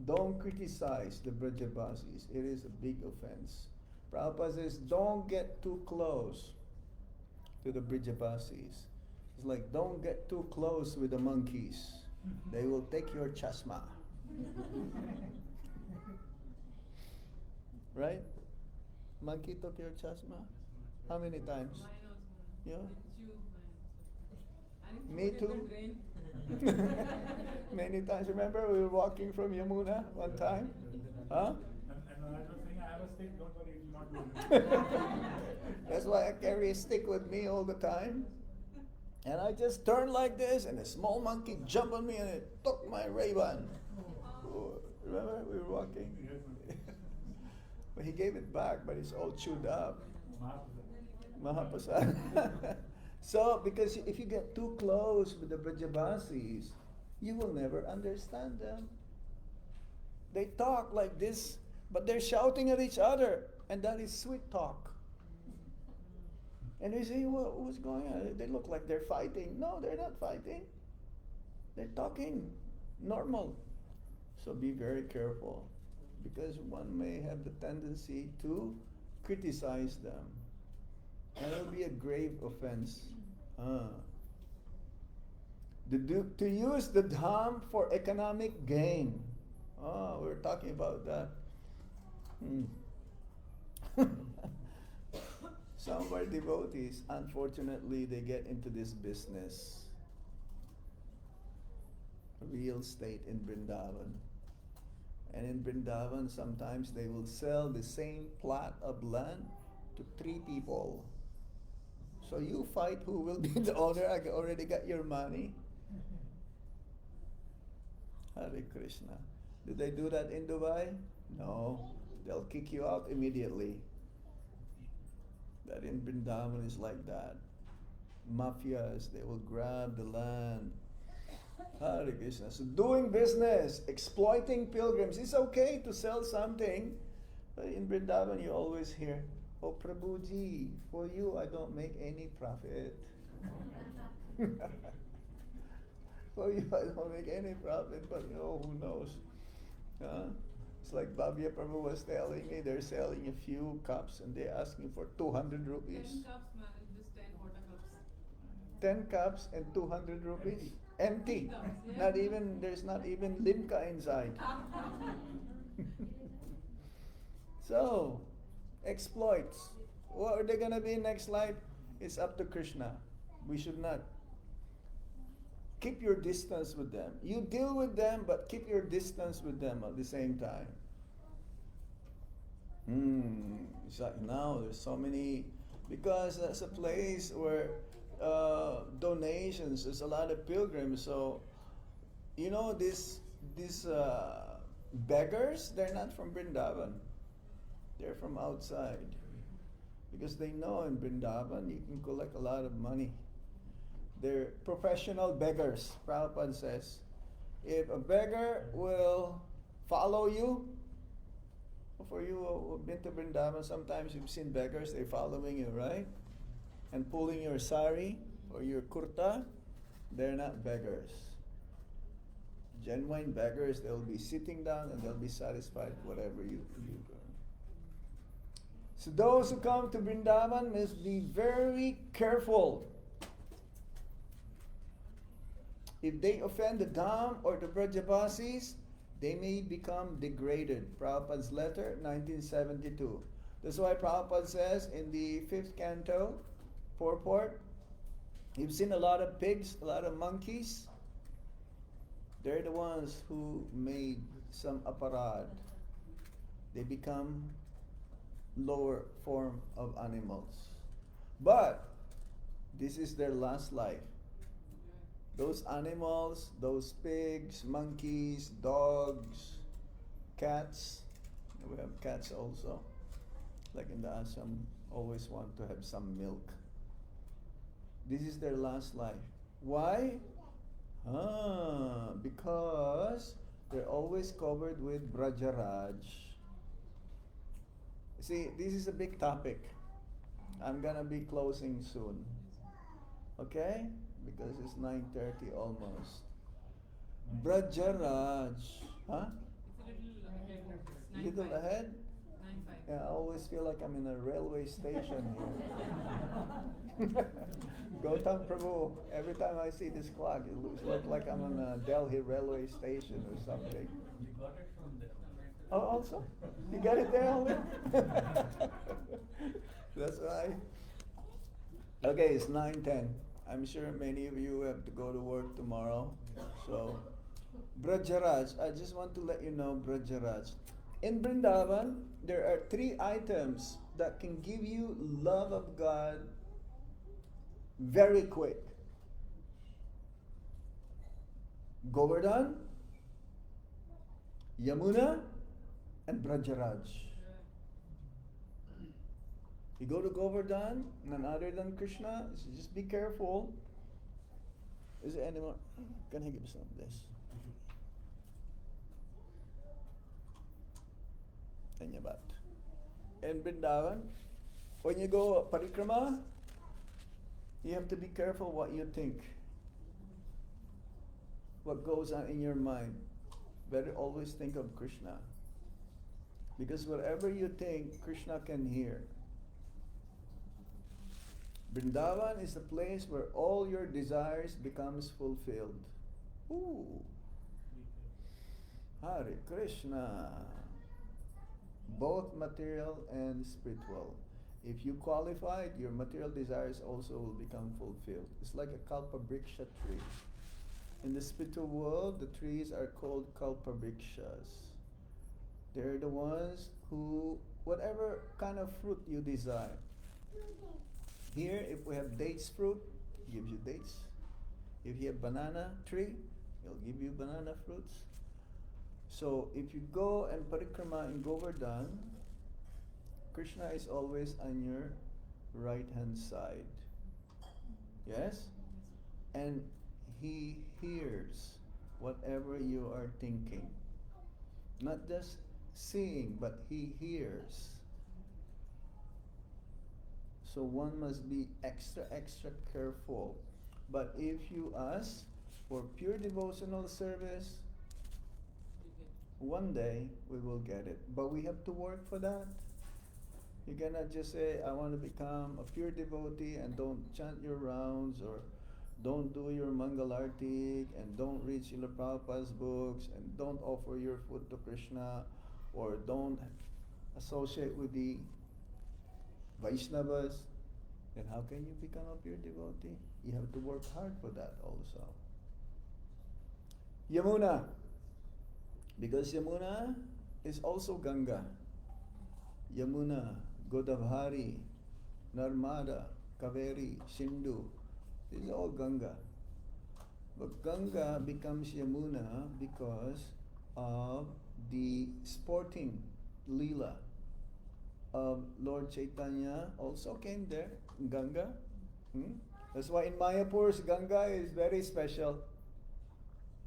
don't criticize the Brajabasis. It is a big offense. Prabhupada says, don't get too close to the Brajabasis. It's like, don't get too close with the monkeys. They will take your chasma. right? Monkey took your chasma? How many times? Yeah. Me too. Many times. Remember we were walking from Yamuna one time? Huh? And I was saying, I have a stick, don't worry, it will not do anything. That's why I carry a stick with me all the time. And I just turned like this, and a small monkey jumped on me and it took my Ray-Ban. Remember we were walking? But he gave it back, but it's all chewed up. Mahaprasad. So, because if you get too close with the Brajabasis, you will never understand them. They talk like this, but they're shouting at each other, and that is sweet talk. And we say, well, what's going on? They look like they're fighting. No, they're not fighting. They're talking normal. So be very careful, because one may have the tendency to criticize them. And it will be a grave offense. To use the Dham for economic gain. We're talking about that. Some of our devotees, unfortunately, they get into this business. Real estate in Vrindavan. And in Vrindavan, sometimes they will sell the same plot of land to 3 people. So you fight who will be the owner. I already got your money. Hare Krishna. Do they do that in Dubai? No. They'll kick you out immediately. That in Vrindavan is like that. Mafias, they will grab the land. Hare Krishna. So doing business, exploiting pilgrims. It's okay to sell something. But in Vrindavan you always hear, "Oh Prabhuji, for you I don't make any profit." For you I don't make any profit, but who knows? It's like Bhavya Prabhu was telling me, they're selling a few cups and they're asking for 200 rupees. 10 cups, man, just 10 water cups. 10 cups and 200 rupees? Empty. Cups, yeah. Not even, there's not even limca inside. So, exploits. What are they gonna be next life? It's up to Krishna. We should not. Keep your distance with them. You deal with them, but keep your distance with them at the same time. It's like now there's so many, because that's a place where donations, there's a lot of pilgrims. So, these beggars, they're not from Vrindavan. They're from outside. Because they know in Vrindavan you can collect a lot of money. They're professional beggars. Prabhupada says, if a beggar will follow you, for you who've been to Vrindavan, sometimes you've seen beggars, they're following you, right? And pulling your sari or your kurta, they're not beggars. Genuine beggars, they'll be sitting down and they'll be satisfied whatever you do. So those who come to Vrindavan must be very careful. If they offend the Dham or the Brajabasis, they may become degraded. Prabhupada's letter, 1972. That's why Prabhupada says in the 5th canto, purport, you've seen a lot of pigs, a lot of monkeys. They're the ones who made some aparad. They become lower form of animals. But this is their last life. Those animals, those pigs, monkeys, dogs, cats, we have cats also, like in the ashram, always want to have some milk. This is their last life. Why? Because they're always covered with Brajaraj. See, this is a big topic. I'm gonna be closing soon. Okay? Because it's 9:30 almost. Brajaraj. Huh? It's a little ahead. Little ahead? 9:05. Yeah, I always feel like I'm in a railway station here. Gautam Prabhu, every time I see this clock, it looks like I'm on a Delhi railway station or something. You got it from there. Oh, also? You got it there already? That's why. Okay, it's 9:10. I'm sure many of you have to go to work tomorrow. So, Brajaraj, I just want to let you know, Brajaraj. In Vrindavan, there are 3 items that can give you love of God very quick. Govardhan, Yamuna, and Brajaraj. You go to Govardhan, none other than Krishna, so just be careful. Is there anyone? Can I give some of this? Dhanyavad. In Vrindavan, when you go parikrama, you have to be careful what you think. What goes on in your mind. Better always think of Krishna. Because whatever you think, Krishna can hear. Vrindavan is the place where all your desires becomes fulfilled. Ooh. Hare Krishna. Both material and spiritual. If you qualified, your material desires also will become fulfilled. It's like a kalpabriksha tree. In the spiritual world, the trees are called kalpabrikshas. They're the ones who, whatever kind of fruit you desire. Here, if we have dates fruit, it gives you dates. If you have banana tree, it'll give you banana fruits. So if you go and parikrama in Govardhan, Krishna is always on your right hand side. Yes? And he hears whatever you are thinking. Not just seeing, but he hears. So one must be extra careful. But if you ask for pure devotional service, one day we will get it. But we have to work for that. You cannot just say, I want to become a pure devotee and don't chant your rounds, or don't do your Mangalartik, and don't read Srila Prabhupada's books, and don't offer your food to Krishna, or don't associate with the Vaishnavas. Then how can you become a pure devotee? You have to work hard for that also. Yamuna. Because Yamuna is also Ganga. Yamuna, Godavari, Narmada, Kaveri, Sindhu. This is all Ganga. But Ganga becomes Yamuna because of the sporting Leela of Lord Chaitanya also came there, Ganga. That's why in Mayapur's Ganga is very special.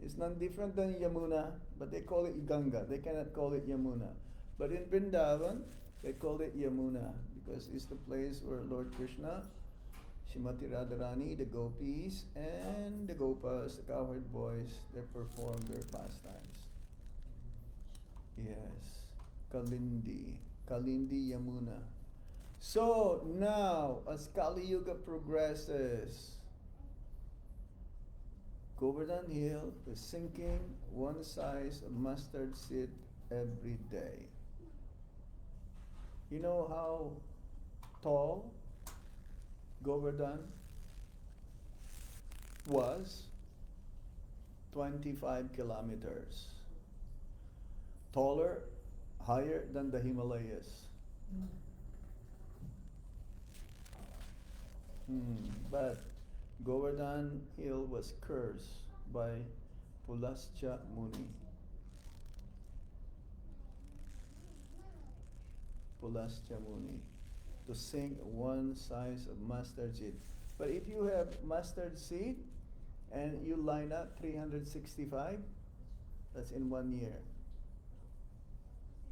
It's not different than Yamuna, but they call it Ganga. They cannot call it Yamuna. But in Vrindavan, they call it Yamuna because it's the place where Lord Krishna, Srimati Radharani, the gopis, and the gopas, the cowherd boys, they perform their pastimes. Yes, Kalindi Yamuna. So now, as Kali Yuga progresses, Govardhan Hill is sinking one size of mustard seed every day. You know how tall Govardhan was? 25 kilometers. Taller, higher than the Himalayas. But Govardhan Hill was cursed by Pulascha Muni. Pulascha Muni to sink one size of mustard seed. But if you have mustard seed and you line up 365, that's in 1 year.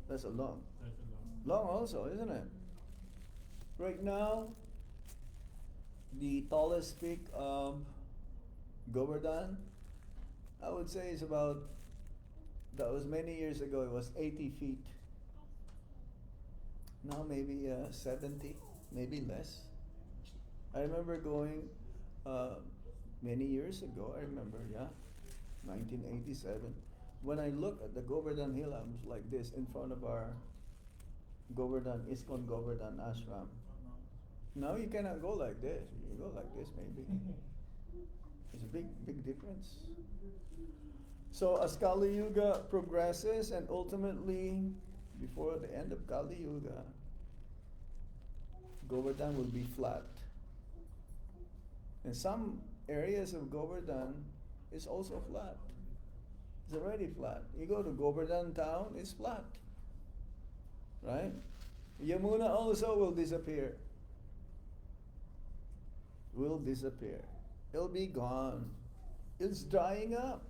That's a long. Long also, isn't it? Right now, the tallest peak of Govardhan, I would say is about, that was many years ago, it was 80 feet. Now maybe 70, maybe less. I remember going many years ago, 1987. when I look at the Govardhan Hill, I'm like this in front of our Govardhan, ISKCON Govardhan Ashram. Now you cannot go like this. You go like this maybe. It's a big difference. So as Kali Yuga progresses, and ultimately, before the end of Kali Yuga, Govardhan will be flat. And some areas of Govardhan is also flat. It's already flat. You go to Govardhan town, it's flat. Right? Yamuna also will disappear. Will disappear. It'll be gone. It's drying up.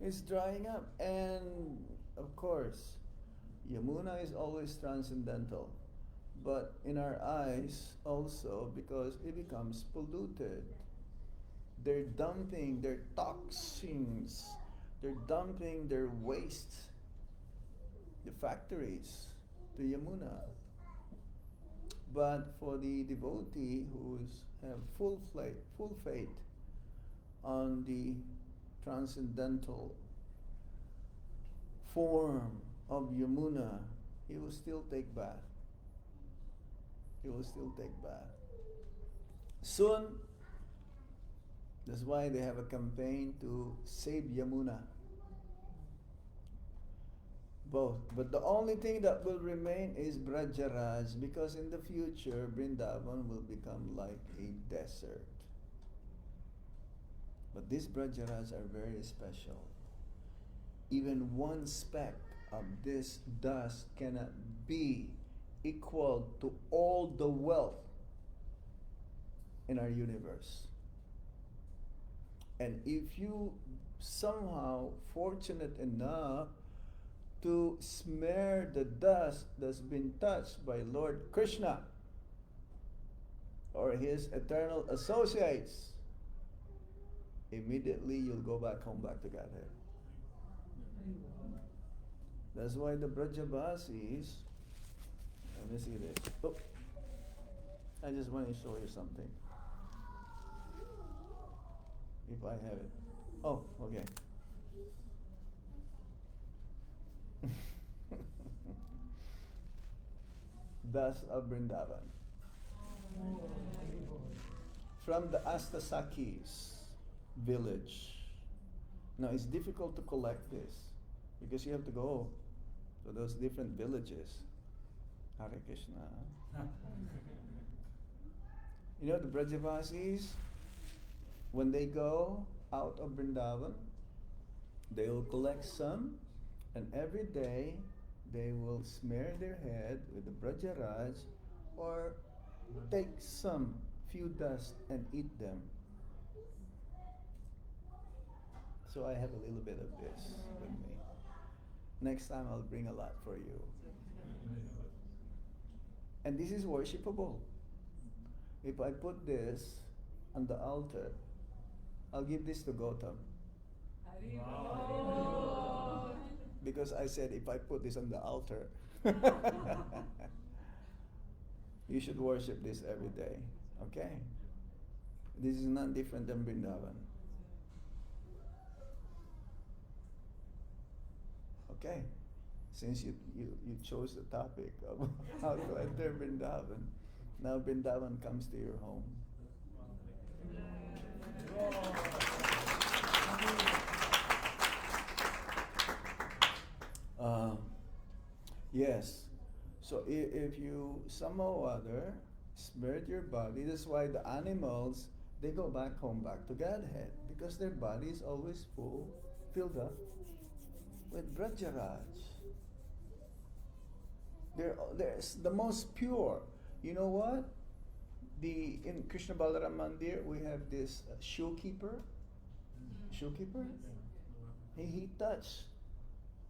It's drying up. And of course, Yamuna is always transcendental. But in our eyes also, because it becomes polluted. They're dumping their toxins. They're dumping their waste, the factories, to Yamuna. But for the devotee who's have full faith on the transcendental form of Yamuna, he will still take bath. He will still take bath. Soon, that's why they have a campaign to save Yamuna. Both. But the only thing that will remain is Brajaraj, because in the future, Vrindavan will become like a desert. But these Brajaraj are very special. Even one speck of this dust cannot be equal to all the wealth in our universe. And if you somehow fortunate enough to smear the dust that's been touched by Lord Krishna or his eternal associates, immediately you'll go back home, back to Godhead. That's why the Brajavasis, let me see this. Oh, I just want to show you something. If I have it. Oh, okay. Dust of Vrindavan. From the Astasakis village. Now it's difficult to collect this because you have to go to those different villages. Hare Krishna. You know the Brajavasis, when they go out of Vrindavan, they will collect some, and every day they will smear their head with the Brajaraj or take some few dust and eat them. So I have a little bit of this with me. Next time I'll bring a lot for you. And this is worshipable. If I put this on the altar, I'll give this to Gautam. Because I said if I put this on the altar, you should worship this every day. Okay? This is not different than Vrindavan. Okay? Since you chose the topic of how to enter Vrindavan, now Vrindavan comes to your home. Yes. So if you somehow or other smeared your body, that's why the animals, they go back home, back to Godhead, because their body is always filled up with Brajaraj. They're the most pure. You know what? In Krishna Balaram Mandir, we have this shoekeeper. Shoekeeper? He touched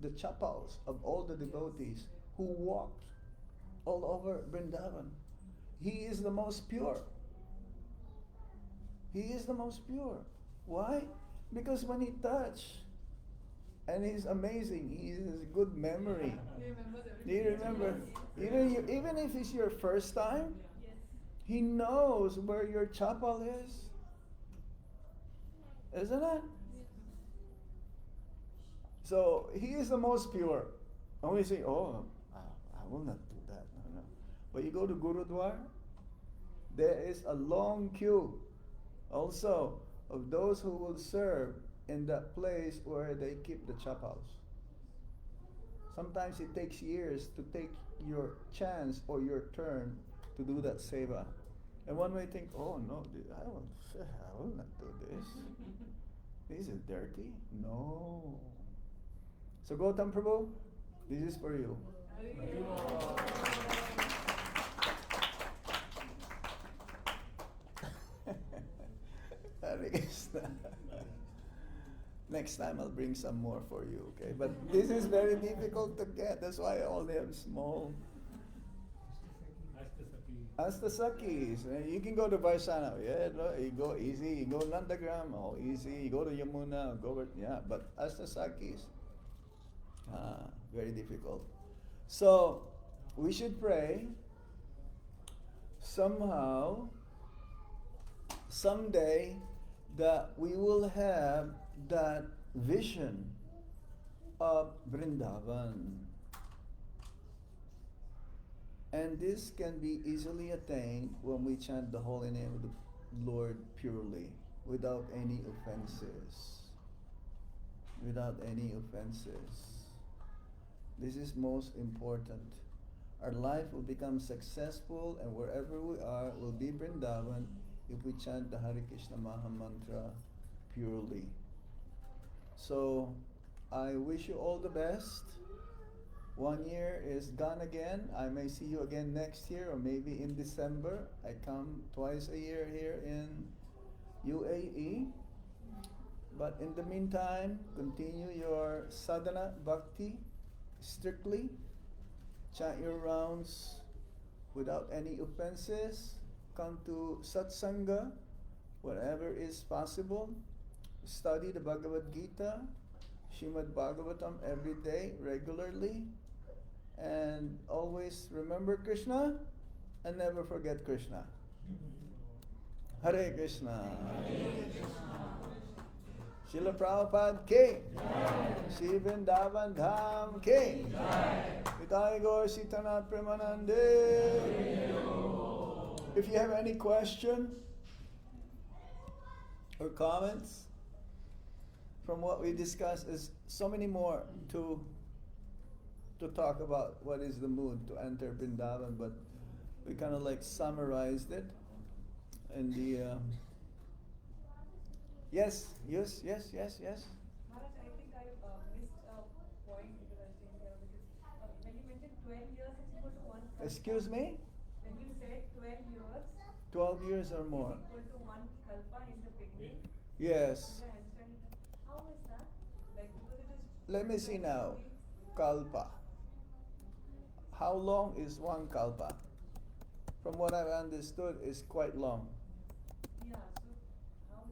the chapels of all the devotees who walked all over Vrindavan. He is the most pure. He is the most pure. Why? Because when he touched, and he's amazing, he has a good memory. Do you remember? Even if it's your first time, he knows where your chapel is. Isn't it? So he is the most pure. And we say, oh, I will not do that. No, no. But you go to Gurudwar, there is a long queue also of those who will serve in that place where they keep the chapels. Sometimes it takes years to take your chance or your turn to do that seva. And one may think, oh no, I will not do this. This is dirty. No. So Gautam Prabhu, this is for you. Hare Krishna. Next time I'll bring some more for you, okay? But this is very difficult to get. That's why I only have small. Astasakis. You can go to Varsana. Yeah, no, you go easy. You go Nandagram. Oh, easy. You go to Yamuna. Yeah, but Astasakis. Very difficult. So, we should pray somehow, someday, that we will have that vision of Vrindavan. And this can be easily attained when we chant the holy name of the Lord purely, without any offenses. Without any offenses. This is most important. Our life will become successful, and wherever we are will be Vrindavan if we chant the Hare Krishna Maha Mantra purely. So, I wish you all the best. 1 year is gone again. I may see you again next year or maybe in December. I come twice a year here in UAE. But in the meantime, continue your sadhana bhakti strictly. Chant your rounds without any offenses. Come to satsanga wherever is possible. Study the Bhagavad Gita, Srimad Bhagavatam every day, regularly. And always remember Krishna and never forget Krishna. Hare Krishna. Srila Prabhupada Ki. Shri Vrindavan Dham Ki. Vitai Gaur Sitanath Premanande. If you have any question or comments from what we discussed, is so many more to talk about what is the mood to enter Vrindavan, but we kind of like summarized it in the yes. Maharaj, I think I missed a point because I was taking care of it. When you mentioned 12 years, it's equal to one kalpa. Excuse me? When you said 12 years, 12 years or more. it's equal to one kalpa in the beginning. Yes. Did I understand it? How is that? Like, because it is. Let me see now. Kalpa. How long is one kalpa? From what I've understood, is quite long. Yeah, so how,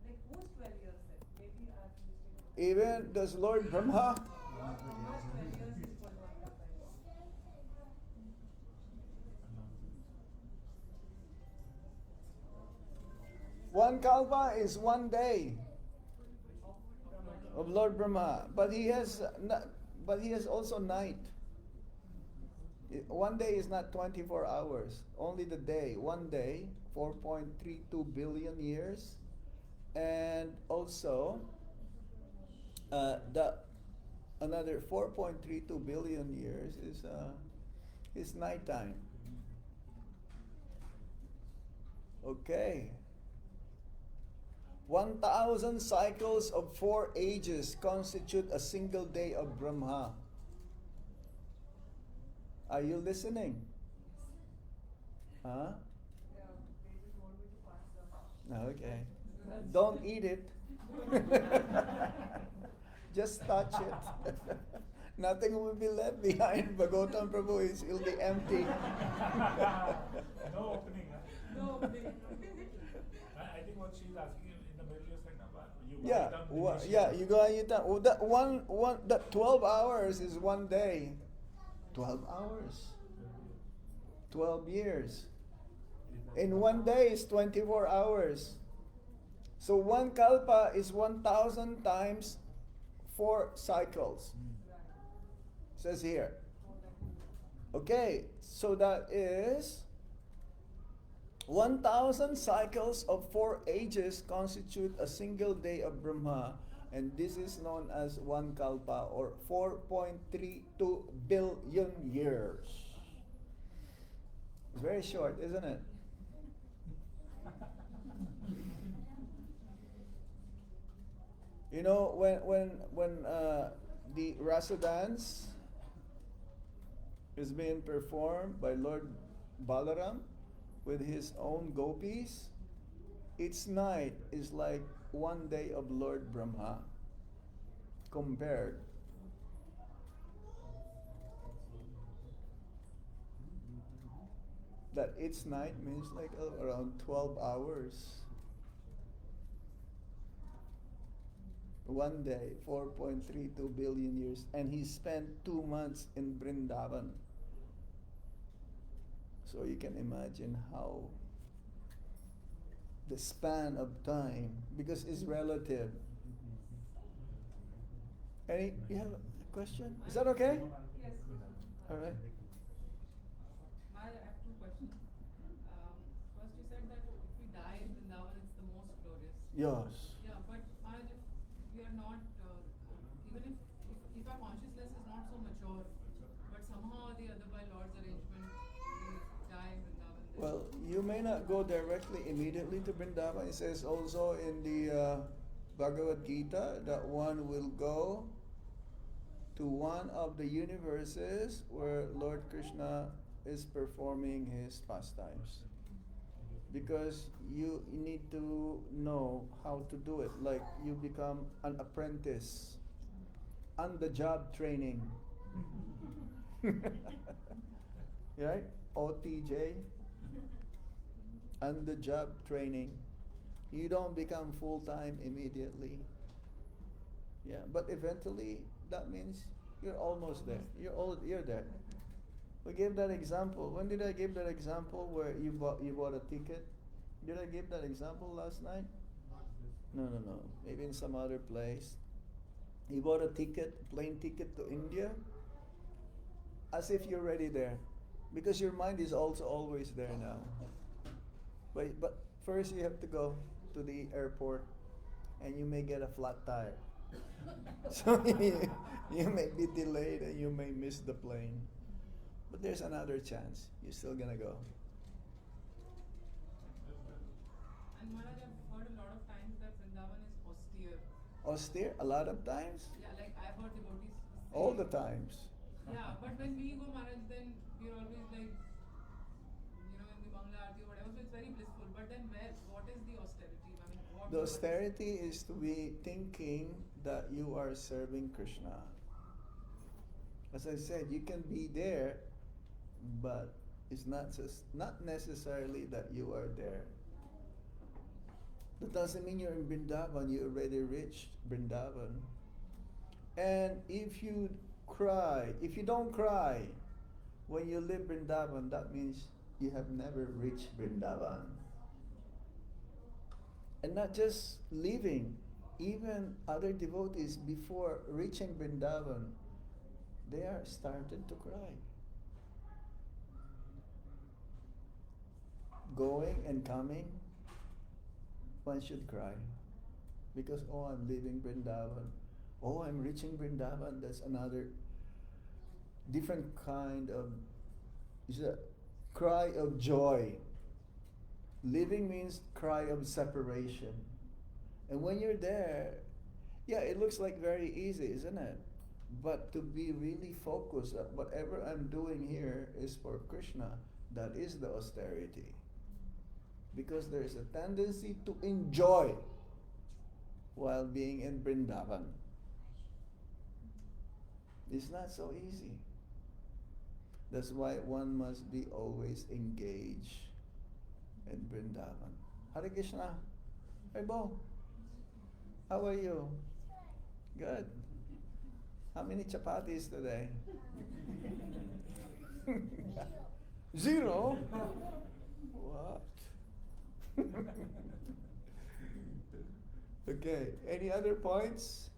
like, who's 12 years then? Maybe I have mistaken. Even does Lord Brahma? Almost 12 years is equal to one kalpa. One kalpa is 1 day of Lord Brahma, but he has also night. 1 day is not 24 hours, only the day. 1 day, 4.32 billion years, and also another 4.32 billion years is nighttime. Okay. 1,000 cycles of 4 ages constitute a single day of Brahma. Are you listening? Huh? Yeah, they just want me to pass the. Okay. Don't eat it. Just touch it. Nothing will be left behind. Bhagavatam Prabhu will be empty. No opening, huh? No, they. I think what she's asking in the middle is like, you Yeah, write down the yeah. initial- You go. That 12 hours is 1 day. 12 hours. 12 years. In 1 day is 24 hours. So 1 kalpa is 1,000 times 4 cycles. Says here. Okay, so that is 1,000 cycles of 4 ages constitute a single day of Brahma, and this is known as one kalpa, or 4.32 billion years. It's very short, isn't it? You know, when the rasa dance is being performed by Lord Balaram with his own gopis, its night is like one day of Lord Brahma compared. That its night means like around 12 hours. One day, 4.32 billion years. And he spent 2 months in Vrindavan. So you can imagine how the span of time, because it's relative. You have a question? Is that okay? Yes. All right. I have 2 questions. First, you said that if we die in Vrindavan, it's the most glorious. Yes. Yeah, but Maharaj, if we are not, even if our consciousness is not so mature, but somehow or the other by Lord's arrangement, we die in Vrindavan. then- Well, you may not go directly immediately to Vrindavan. It says also in the Bhagavad Gita that one will go to one of the universes where Lord Krishna is performing his pastimes. Because you need to know how to do it. Like you become an apprentice, on the job training. Right? OTJ, on the job training. You don't become full-time immediately. Yeah, but eventually that means you're almost there. You're there. We gave that example. When did I give that example where you bought a ticket? Did I give that example last night? No. Maybe in some other place. You bought a plane ticket to India, as if you're already there, because your mind is also always there now. But first you have to go to the airport, and you may get a flat tire. So you may be delayed and you may miss the plane. But there's another chance. You're still gonna go. And Maharaj, I've heard a lot of times that Vrindavan is austere. Austere, a lot of times? Yeah, like I've heard devotees say. All the times. Yeah, but when we go Maharaj, then we're always like, in the Mangala Aarti or whatever, so it's very blissful. But then what is the austerity? I mean, what The austerity is to be thinking that you are serving Krishna. As I said, you can be there, but it's not necessarily that you are there. That doesn't mean you're in Vrindavan, you already reached Vrindavan. And if you don't cry when you live Vrindavan, that means you have never reached Vrindavan. And not just living, even other devotees before reaching Vrindavan, they are started to cry. Going and coming, one should cry. Because, I'm leaving Vrindavan. I'm reaching Vrindavan. That's another different kind of, it's a cry of joy. Living means cry of separation. And when you're there, it looks like very easy, isn't it? But to be really focused that whatever I'm doing here is for Krishna, that is the austerity. Because there's a tendency to enjoy while being in Vrindavan. It's not so easy. That's why one must be always engaged in Vrindavan. Hare Krishna. Hey Bo, how are you? Good. How many chapatis today? 0? What? Okay, any other points?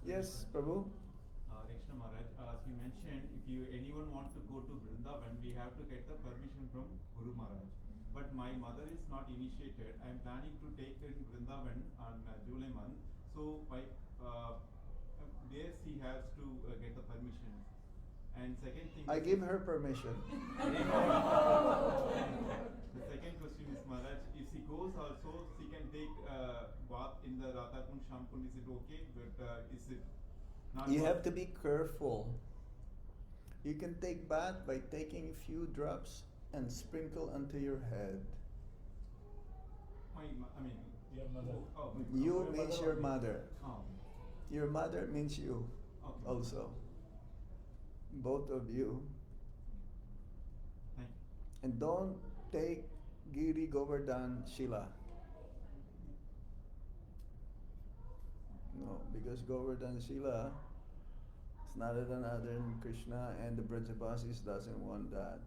Yes, Prabhu. Krishna Maharaj, as you mentioned, if anyone wants to go to Vrindavan, we have to get the permission from Guru Maharaj. But my mother is not initiated. I am planning to take her in Vrindavan on July month. So where she has to get the permission. And second thing. I give her permission. The second question is, Maharaj, if she goes also, she can take bath in the Radha Kund, Sham Kund. Is it okay? But is it not? You have to be careful. You can take bath by taking a few drops and sprinkle onto your head. Your mother. Oh, You means your mother. Oh. Your mother means you Okay. also. Both of you. Thank you. And don't take Giri Govardhan Shila. No, because Govardhan Shila is none other than Krishna, and the Brajabasis doesn't want that.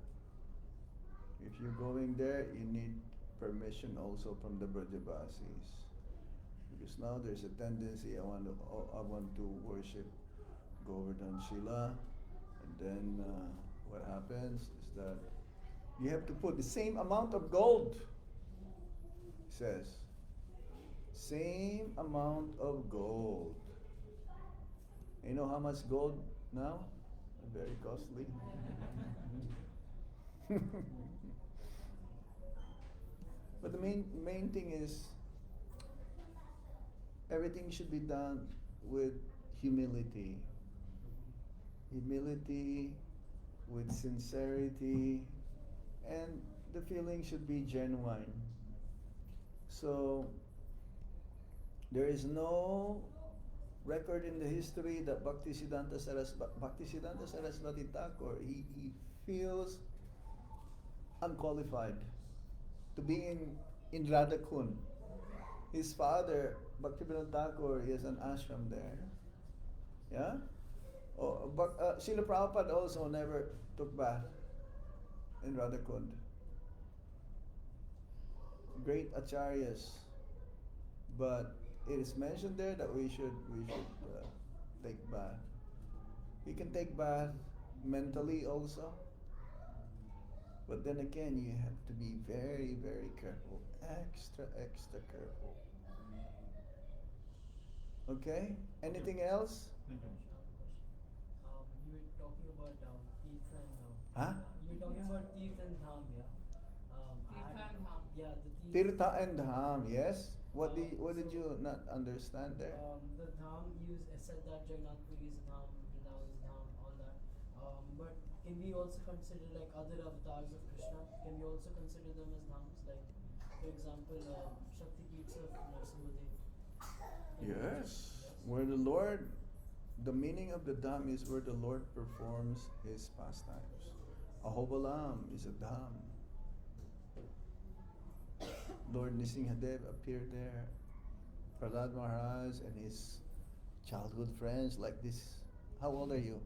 If you're going there, you need permission also from the Brajabasis. Because now there's a tendency, I want to worship Govardhan Shila, and then what happens is that you have to put the same amount of gold, it says. Same amount of gold. You know how much gold now? Very costly. But the main thing is everything should be done with humility. Humility, with sincerity, and the feeling should be genuine. So there is no record in the history that Bhaktisiddhanta Saraswati Thakur, he feels unqualified to be in Radhakund. His father, Bhaktivinoda Thakur, he has an ashram there. Yeah? Srila Prabhupada also never took bath in Radhakund. Great acharyas. But it is mentioned there that we should take bath. You can take bath mentally also. But then again, you have to be very, very careful. Extra careful. Okay? Anything else? Thank you. You were talking about Tirtha and Dham. Huh? You were talking about Tirtha and Dham, yeah? Tirtha and Dham. Yeah, the Tirtha and Dham, yes? What did you not understand there? The Dham, you said that Jagannath Puri is Dham, Vrindavan is Dham, all that. But can we also consider like other avatars of Krishna? Can we also consider them as Dhams? Like, for example, Shakti Peeths of Narasimhadev. Yes. Where the Lord, the meaning of the Dham is where the Lord performs His pastimes. Ahobalam is a Dham. Lord Nrsimhadev appeared there. Prahlad Maharaj and his childhood friends like this. How old are you?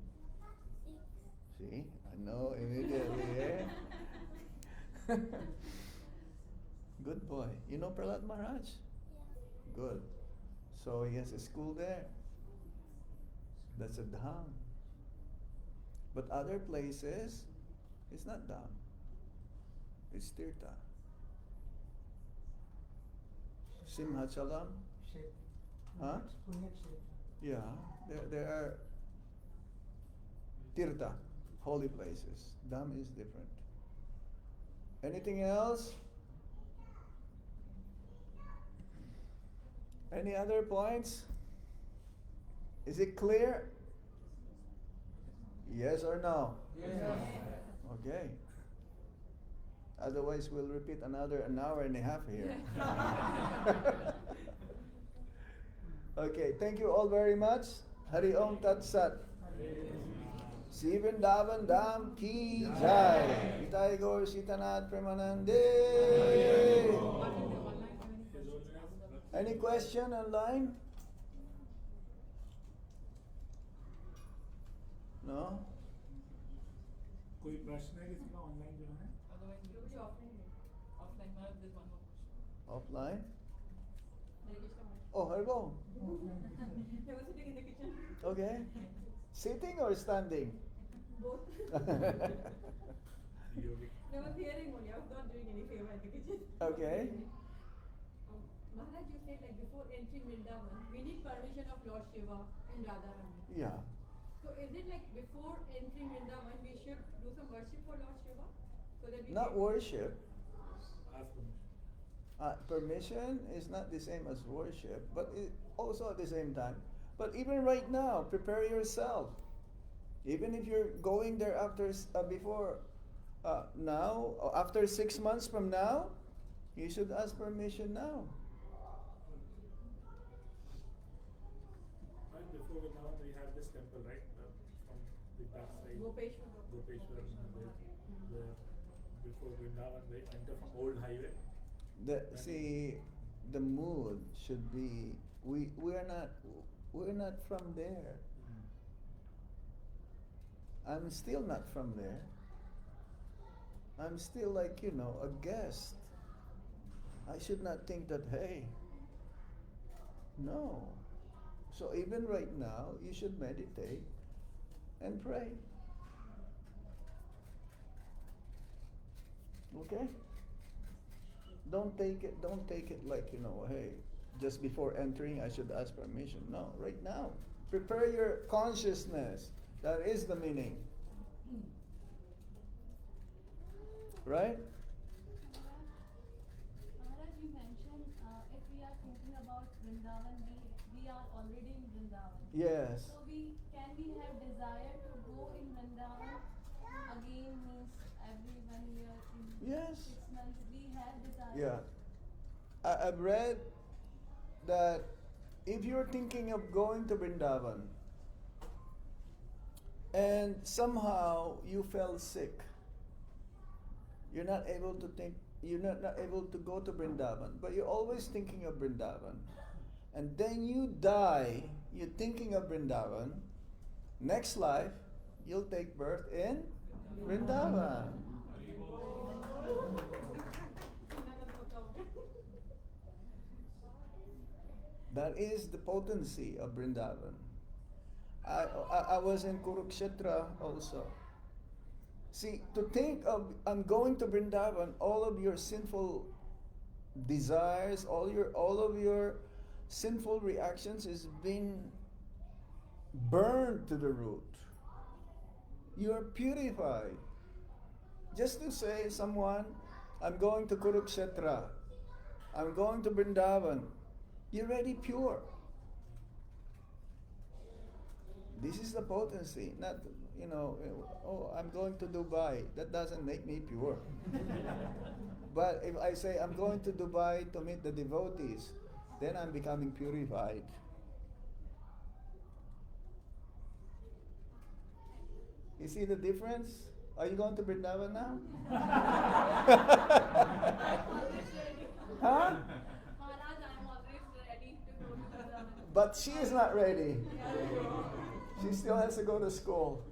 6. See? I know immediately, eh? Good boy. You know Prahlad Maharaj? Yeah. Good. So he has a school there. That's a Dham. But other places, it's not Dham. It's Tirtha. Simhachalam. Huh? Yeah, there are Tirtha, holy places. Dham is different. Anything else? Any other points? Is it clear? Yes or no? Yes. Okay. Otherwise, we'll repeat an hour and a half here. Okay, thank you all very much. Hari Om Tat Sat. Sri Vrindavan Dham Ki Jai. Itai Gaur Sitanath Premanande. Any question online? No? कोई प्रश्न है किसी का online जो है? Otherwise, we offline. Offline, there's one more question. Offline? Hare Krishna Maharaj. Oh, Haribol. They were sitting in the kitchen. Okay. Sitting or standing? Both. Yogic. They were hearing only. I was not doing any favor in the kitchen. Okay. Maharaj, you said like before entering Vrindavan, we need permission of Lord Shiva and Radharani. Yeah. So is it like before entering Vrindavan, we should do some worship for Lord Shiva? So that we Not can- worship. Ask permission. Permission is not the same as worship, but it also at the same time. But even right now, prepare yourself. Even if you're going there after before now, or after 6 months from now, you should ask permission now. Right before Vrindavan, we have this temple, right? From the back side. Gopeshwar. Gopeshwar, before Vrindavan, they enter from old highway. The mood should be we're not from there. I'm still not from there. I'm still like, a guest. I should not think that, hey, no. So even right now, you should meditate and pray. Okay? Don't take it like, hey, just before entering I should ask permission. No, right now. Prepare your consciousness. That is the meaning. Right? Maharaj, you mentioned if we are thinking about Vrindavan, we are already in Vrindavan. Yes. So can we have desire to go in Vrindavan again, means every 1 year in Yes. 6 months we have desire. Yeah. I've read that if you're thinking of going to Vrindavan and somehow you fell sick, you're not able to go to Vrindavan, but you're always thinking of Vrindavan, and then you die, you're thinking of Vrindavan, next life, you'll take birth in Vrindavan. That is the potency of Vrindavan. I was in Kurukshetra also. See, to think of I'm going to Vrindavan, all of your sinful desires, all of your sinful reactions is being burned to the root. You are purified. Just to say someone, I'm going to Kurukshetra, I'm going to Vrindavan, you're already pure. This is the potency, not, oh, I'm going to Dubai. That doesn't make me pure. But if I say I'm going to Dubai to meet the devotees, then I'm becoming purified. You see the difference? Are you going to Vrindavan now? Huh? Maharaj, I am always ready to go to Vrindavan. But she is not ready. She still has to go to school.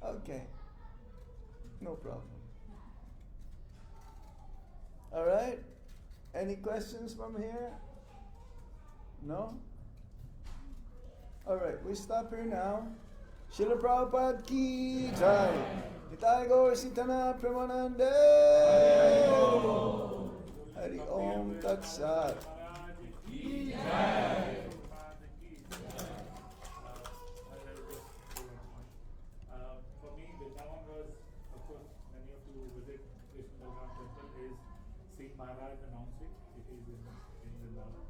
Okay. No problem. All right? Any questions from here? No? All right, we stop here now. Srila Prabhupada ki jai. Nitai Gaur Sitana Premanande. Hari Om Tat Sat. For me, Vrindavan was, of course, many of you visit Krishna Bhagwan temple is seeing Maharaj announcing it is in Vrindavan.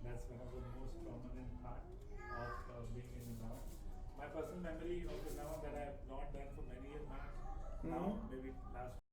That's one of the most prominent part of being in Vrindavan. My personal memory of Vrindavan that I have not done for many years now, maybe last